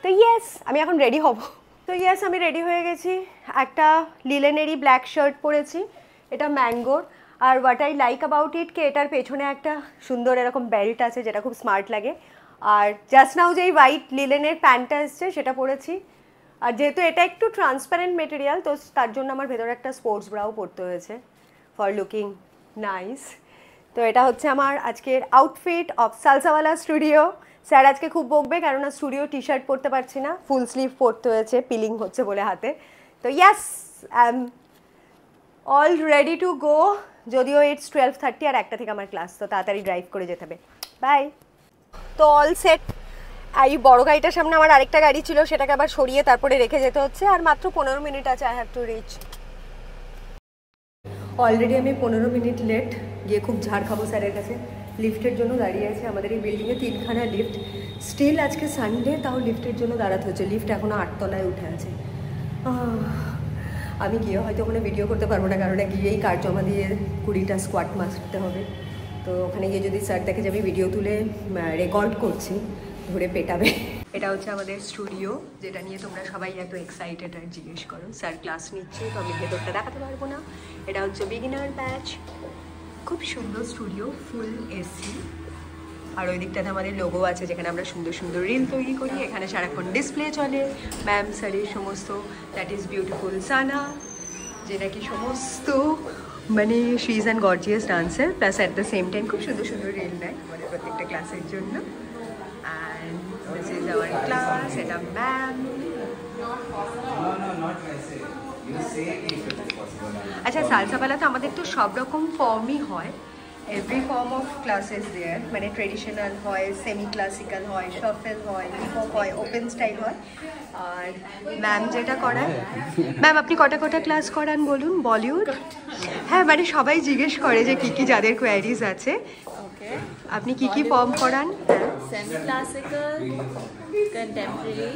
তো ইয়েস, আমি এখন রেডি হব। তো ইয়েস, আমি রেডি হয়ে গেছি। একটা লিলেনেরই ব্ল্যাক শার্ট পরেছি, এটা ম্যাঙ্গোর। আর what I like about it কে এটার পেছনে একটা সুন্দর এরকম বেল্ট আছে, যেটা খুব স্মার্ট লাগে। আর জাস্ট নাও যেই হোয়াইট লিলেনের প্যান্টটা এসছে সেটা পরেছি। আর যেহেতু এটা একটু ট্রান্সপারেন্ট মেটেরিয়াল, তো তার জন্য আমার ভেতরে একটা স্পোর্টস ব্রাও পরতে হয়েছে ফর লুকিং নাইস। তো এটা হচ্ছে আমার আজকের আউটফিট অফ সালসাওয়ালা স্টুডিও। স্যার আজকে খুব বকবে, কেননা স্টুডিও টি শার্ট পরতে পারছি না, ফুল স্লিভ পরতে হয়েছে, পিলিং হচ্ছে বলে হাতে। তো yes, I am all ready to go. যদিও ইটস 12:30 আর 1টা থেকে আমার ক্লাস, তো তাড়াতাড়ি ড্রাইভ করে যেতে হবে। বাই। তো অল সেট। এই বড় গাড়িটার সামনে আমার আরেকটা গাড়ি ছিল, সেটাকে আবার সরিয়ে তারপরে রেখে যেতে হচ্ছে। আর মাত্র 15 মিনিট আছে, I have to reach. Already আমি 15 মিনিট লেট, গিয়ে খুব ঝাড় খাবো স্যারের কাছে। লিফটের জন্য দাঁড়িয়ে আছে আমাদের এই বিল্ডিংয়ে 3খানা লিফট। স্টিল আজকে সানডে, তাও লিফটের জন্য দাঁড়াতে হচ্ছে। লিফট এখনও 8 তলায় উঠে আছে। আমি গিয়ে হয়তো ওখানে ভিডিও করতে পারবো না, কারণ গিয়েই কার্ড জমা দিয়ে 20টা স্কোয়াট মারতে হবে। তো ওখানে গিয়ে যদি স্যার দেখে যে আমি ভিডিও তুলে রেকর্ড করছি, ধরে পেটাবে। এটা হচ্ছে আমাদের স্টুডিও, যেটা নিয়ে তোমরা সবাই এত এক্সাইটেড আর জিজ্ঞেস করো। স্যার ক্লাস নিচ্ছে, তো আমি ভেতরটা দেখাতে পারবো না। এটা হচ্ছে বিগিনার ব্যাচ, খুব সুন্দর স্টুডিও, ফুল এসি। আর ওই দিকটাতে আমাদের লোগো আছে, যেখানে আমরা সুন্দর সুন্দর রিল তৈরি করি। এখানে সারাক্ষণ ডিসপ্লে চলে ম্যাম স্যারের সমস্ত, দ্যাট ইজ বিউটিফুল সানা, যেটা কি সমস্ত মানে she is and gorgeous dancer, plus at the same time খুব সুন্দর সুন্দর রিল নেয় আমাদের প্রত্যেকটা ক্লাসের জন্য। And this is our class, এটা ম্যাম। আচ্ছা, সালসাওয়ালাতে আমাদের তো সব রকম ফর্মই হয়, এভরি ফর্ম অফ ক্লাসেস দেয়ার, মানে ট্রেডিশনাল হয়, সেমি ক্লাসিক্যাল হয়, শাফেল হয়, হিপহপ হয়, ওপেন স্টাইল হয়। আর ম্যাম যেটা করান, ম্যাম আপনি কটা ক্লাস করান বলুন? বলিউড? হ্যাঁ, মানে সবাই জিজ্ঞেস করে যে কী কী যাদের কোয়ারিজ আছে। আপনি কি কি ফর্ম করান? सेमी क्लासिकल, कंटेम्प्रेरी,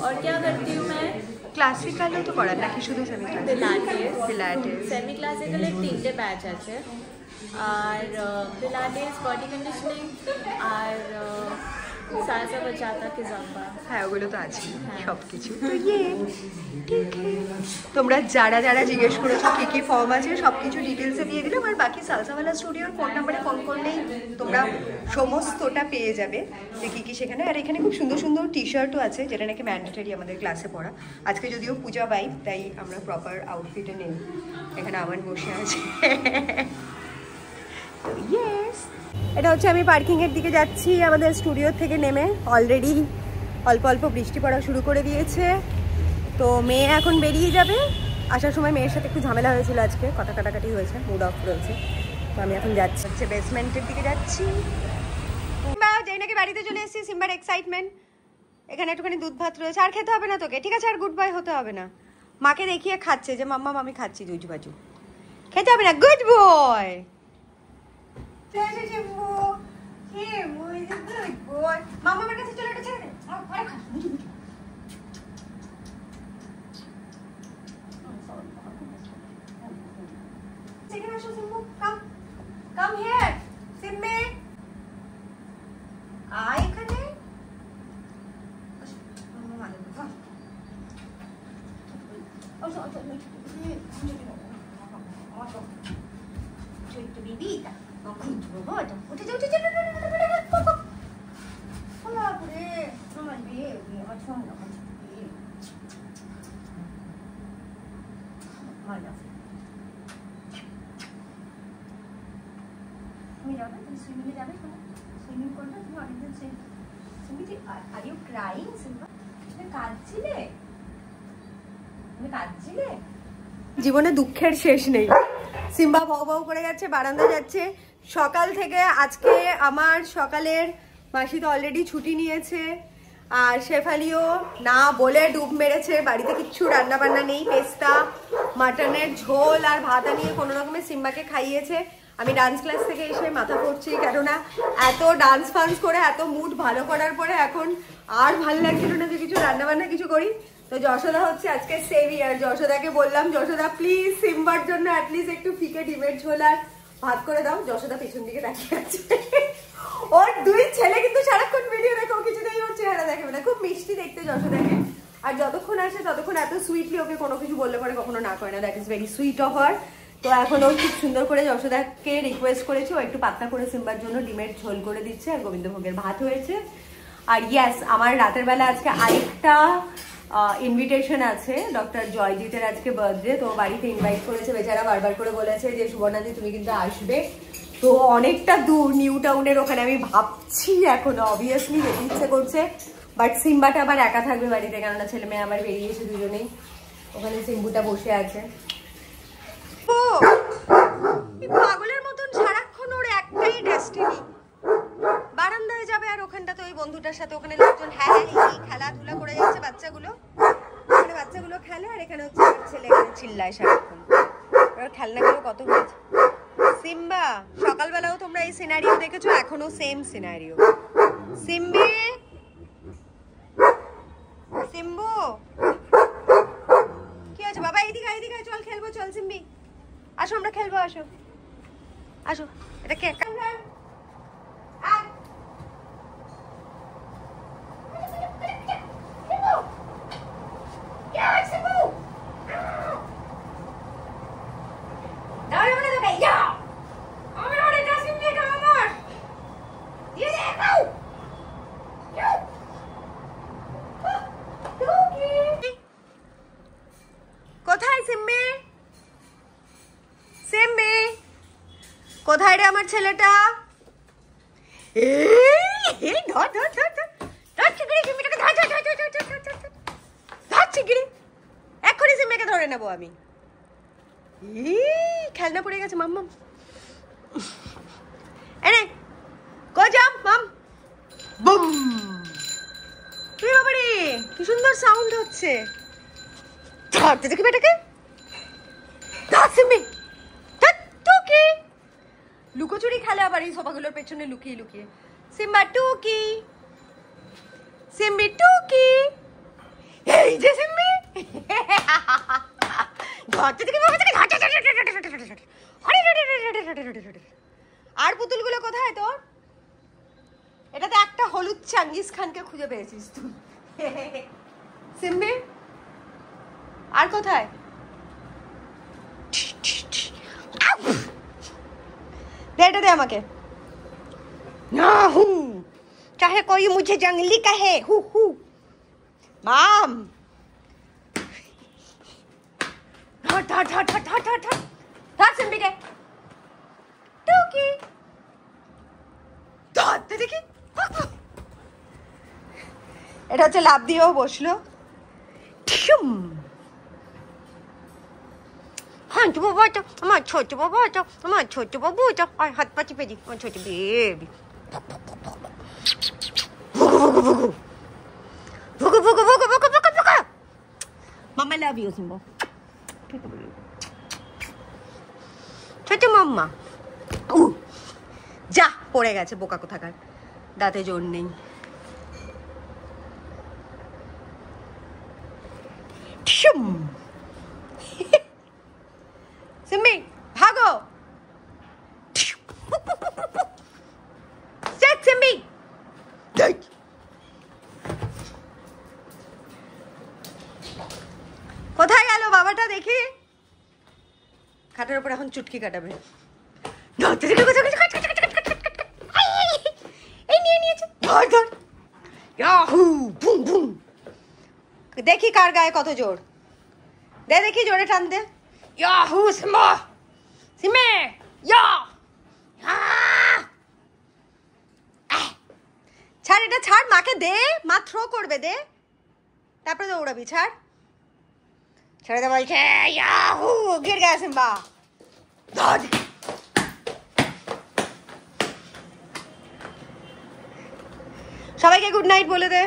और क्या करती हूँ मैं? ক্লাসিক্যালও তো করান নাকি শুধু সেমি पिलाटेस। পিলাটেস? सेमी क्लासिकल एक 3টে बैच আছে, আর পিলাটেস, বডি কন্ডিশনিং, আর সালসা বাচাতা কি জাম্বা। হ্যাঁ, ওগুলো তো আছে সব কিছু। তো তোমরা যারা যারা জিজ্ঞেস করেছো কী কী ফর্ম আছে, সব কিছু ডিটেলসে দিয়ে দিলাম। আর বাকি সালসাওয়ালা স্টুডিওর ফোন নাম্বারে ফোন করলেই তোমরা সমস্তটা পেয়ে যাবে যে কী কী সেখানে। আর এখানে খুব সুন্দর সুন্দর টি শার্টও আছে, যেটা নাকি ম্যান্ডেটারি আমাদের ক্লাসে পড়া। আজকে যদিও পূজা বাইক, তাই আমরা প্রপার আউটফিটে নেই। এখানে আমার বসে আছে। তো ইয়েস, এটা হচ্ছে আমি পার্কিংয়ের দিকে যাচ্ছি আমাদের স্টুডিও থেকে নেমে। অলরেডি অল্প অল্প বৃষ্টি পড়া শুরু করে দিয়েছে। তো মেয়ে এখন বেরিয়ে যাবে। আসার সময় মেয়ের সাথে একটু ঝামেলা হয়েছিল, আজকে কথা কাটাকাটি হয়েছে, মুড অফ রয়েছে। তো আমি এখন যাচ্ছি হচ্ছে বেসমেন্টের দিকে যাচ্ছি। সিম্বা, যেই নাকি বাড়িতে চলে এসেছি, সিম্বার এক্সাইটমেন্ট। এখানে একটুখানি দুধ ভাত রয়েছে, আর খেতে হবে না তোকে, ঠিক আছে? আর গুড বাই হতে হবে না। মাকে দেখিয়ে খাচ্ছে যে মাম্মা আমি খাচ্ছি জুজু বাজু, খেতে হবে না। গুড বয়, মাম্মা আমার কাছে চলে, এটা ছেড়ে দে। Second আসো সিম্বু, come here, সিম্বে, আয় এখানে। ছোট্ট বিবিটা উঠে যাও, তুমি যাবে, তুমি সুইমিংয়ে যাবে, সুইমিং করবে, তুমি অনেকদিন swimming. Are you crying Simba? তুমি কাঁদছিলে? তুমি কাঁদছিলে? জীবনে দুঃখের শেষ নেই। সিম্বা ভৌ ভৌ করে যাচ্ছে, বারান্দা যাচ্ছে সকাল থেকে। আজকে আমার সকালের মাসি তো অলরেডি ছুটি নিয়েছে, আর শেফালিও না বলে ডুব মেরেছে। বাড়িতে কিচ্ছু রান্না বান্না নেই, পেস্তা মাটনের ঝোল আর ভাত আনিয়ে কোনো রকমের সিম্বাকে খাইয়েছে। আমি ডান্স ক্লাস থেকে এসে মাথা পড়ছি, কেননা এত ডান্স ফান্স করে এত মুড ভালো করার পরে এখন আর ভালো লাগছিল না যে কিছু রান্না বান্না কিছু করি। তো যশোদা হচ্ছে আজকে সেভিয়ার। যশোদাকে বললাম, যশোদা প্লিজ সিম্বার জন্য অ্যাটলিস্ট একটু ফিকে ডিমের ঝোল আর ভাত করে দাও। যশোদা পেছন দিকে তাকিয়ে আছে। ওর দুই ছেলে কিন্তু সারাক্ষণ ভিডিও দেখো, কিছুতেই ওর চেহারা দেখবে না। খুব মিষ্টি দেখতে যশোদাকে, আর যতক্ষণ আসে ততক্ষণ এত সুইটলি ওকে কোনো কিছু বললে পরে কখনো না করে না। That is very sweet of her. তো এখন ও খুব সুন্দর করে যশোদাকে রিকোয়েস্ট করেছে, ও একটু পাতলা করে সিম্বার জন্য ডিমের ঝোল করে দিচ্ছে, আর গোবিন্দভোগের ভাত হয়েছে। আর ইয়াস, আমার রাতের বেলা আজকে আরেকটা ইনভিটেশন আছে। ডক্টর জয়জিতের আজকে বার্থডে, তো বাড়িতে ইনভাইট করেছে। বেচারা বারবার করে বলেছে যে সুবর্ণাদি তুমি কিন্তু আসবে। তো অনেকটা দূর, নিউ টাউনের ওখানে। আমি ভাবছি এখনো, অবভিয়াসলি যেতে ইচ্ছে করছে, বাট সিম্বাটা আবার একা থাকবে বাড়িতে, কেননা ছেলে মেয়ে আবার বেরিয়েছে দুজনেই। ওখানে সিম্বুটা বসে আছে। পাগলের মতন সারাক্ষণ ওর একটাই ডেস্টিনি, বারান্দায় যাবে আর ওখানটাতে ওই বন্ধুটার সাথে ওখানে লোকজন হ্যাঁ খেলাধুলা করে যাচ্ছে। বাচ্চাগুলো ওখানে বাচ্চাগুলো খেলে, আর এখানে হচ্ছে ছেলে এখানে চিল্লায় সারাক্ষণ। ওর খেলনাগুলো কত হয়েছে। সিম্বা, সকালবেলাও তোমরা এই সিনারিও দেখেছো, এখনো সেম সিনারিও। সিম্বি, সিম্বু কি আছে বাবা? এইদিকে এইদিকে চল খেলবো, চল সিম্বি আসো, আমরা খেলবো, আসো আসো। এটা কে? কোথায় সিম্বি? সিম্বি কোথায় রে আমার ছেলেটা? এক্ষুনি সিম্বিকে ধরে নেবো আমি। খেলনা পড়ে গেছে মাম্মাম। এনে কো যাম মাম। বুম! তুই বাবারে, কি সুন্দর সাউন্ড হচ্ছে। ধরতে দেখি বেটাকে। ধর সিম্বি, টুকি। লুকোচুরি খেলে আবার এই সোফাগুলোর পেছনে লুকিয়ে লুকিয়ে। সিম্বা টুকি, সিম্বি টুকি। এই যে সিম্বি, ধরতে দেখি বাবা থেকে। আর পুতুলগুলো কোথায় তোর? এটাতে একটা হলুদ চাঙ্গিস খানকে খুঁজে পেয়েছিস তুই। সিম্বি আর কোথায়? दे दे दे আমাকে। ना हूँ चाहे कोई मुझे जंगली कहे, हु हु माम। धर धर धर धर धर धर धर धर सिम्बी के टूकी। ধরতে দেখি। এটা হচ্ছে লাভ দিয়েও বসলো। हाँ तो बाबा तो हमारा छोटे बाबा तो हमारा छोटे बाबू तो और हाथ पाची पे दी और छोटे बेबी भुगु भुगु भुगु भुगु भुगु भुगु भुगु भुगु भुगु मामा लव यू सिम्बो छोटे मामा যা পড়ে গেছে বোকা কোথাকার, দাঁতে জোর নেই। সিম্বি ভাগো। সিম্বি কোথায় গেল বাবাটা দেখি? খাটের উপর এখন চুটকি কাটাবে। ধর ধর ইয়াহু বুম বুম দেখি কার গায়ে কত জোর দে দেখি জোরে টান দে ইয়াহু সিম্বা সিমে ইয়া ছাড় এটা ছাড় মাকে দে মা থ্রো করবে দে তারপরে দৌড়াবি ছাড় ছেড়ে দে বলছে ইয়াহু গির গেছে সিম্বা ধর সবাইকে গুড নাইট বলে দে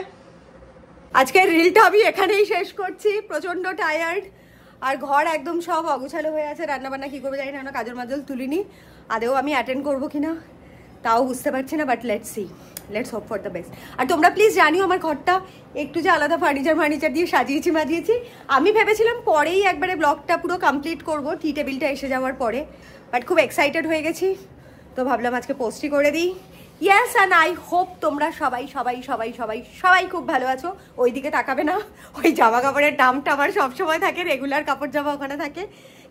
আজকের রিলটা আমি এখানেই শেষ করছি প্রচন্ড টায়ার্ড আর ঘর একদম সব অগোছালো হয়ে আছে রান্নাবান্না কী করবো জানি না কাজল মাজল তুলিনি আদেও আমি অ্যাটেন্ড করবো কিনা তাও বুঝতে পারছি না but let's hope for the best আর তোমরা প্লিজ জানিও আমার ঘরটা একটু যে আলাদা ফার্নিচার দিয়ে সাজিয়েছি আমি ভেবেছিলাম পরেই একবারে ব্লগটা পুরো কমপ্লিট করবো টি টেবিলটা এসে যাওয়ার পরে বাট খুব এক্সাইটেড হয়ে গেছি তো ভাবলাম আজকে পোস্টই করে দিই ইয়েস অ্যান্ড আই হোপ তোমরা সবাই খুব ভালো আছো ওইদিকে তাকাবে না ওই জামা কাপড়ের দামটা আমার সবসময় থাকে রেগুলার কাপড় জামা ওখানে থাকে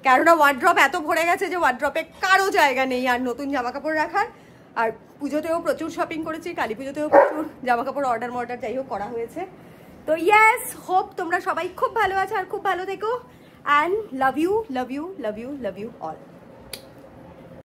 কেননা ওয়ার্ড্রপ এত ভরে গেছে যে ওয়ার্ড্রপে কারো জায়গা নেই আর নতুন জামা কাপড় রাখার আর পুজোতেও প্রচুর শপিং করেছি কালী পুজোতেও প্রচুর জামা কাপড় অর্ডার যাই হোক করা হয়েছে তো ইয়েস হোপ তোমরা সবাই খুব ভালো আছো আর খুব ভালো থেকো অ্যান্ড লাভ ইউ অল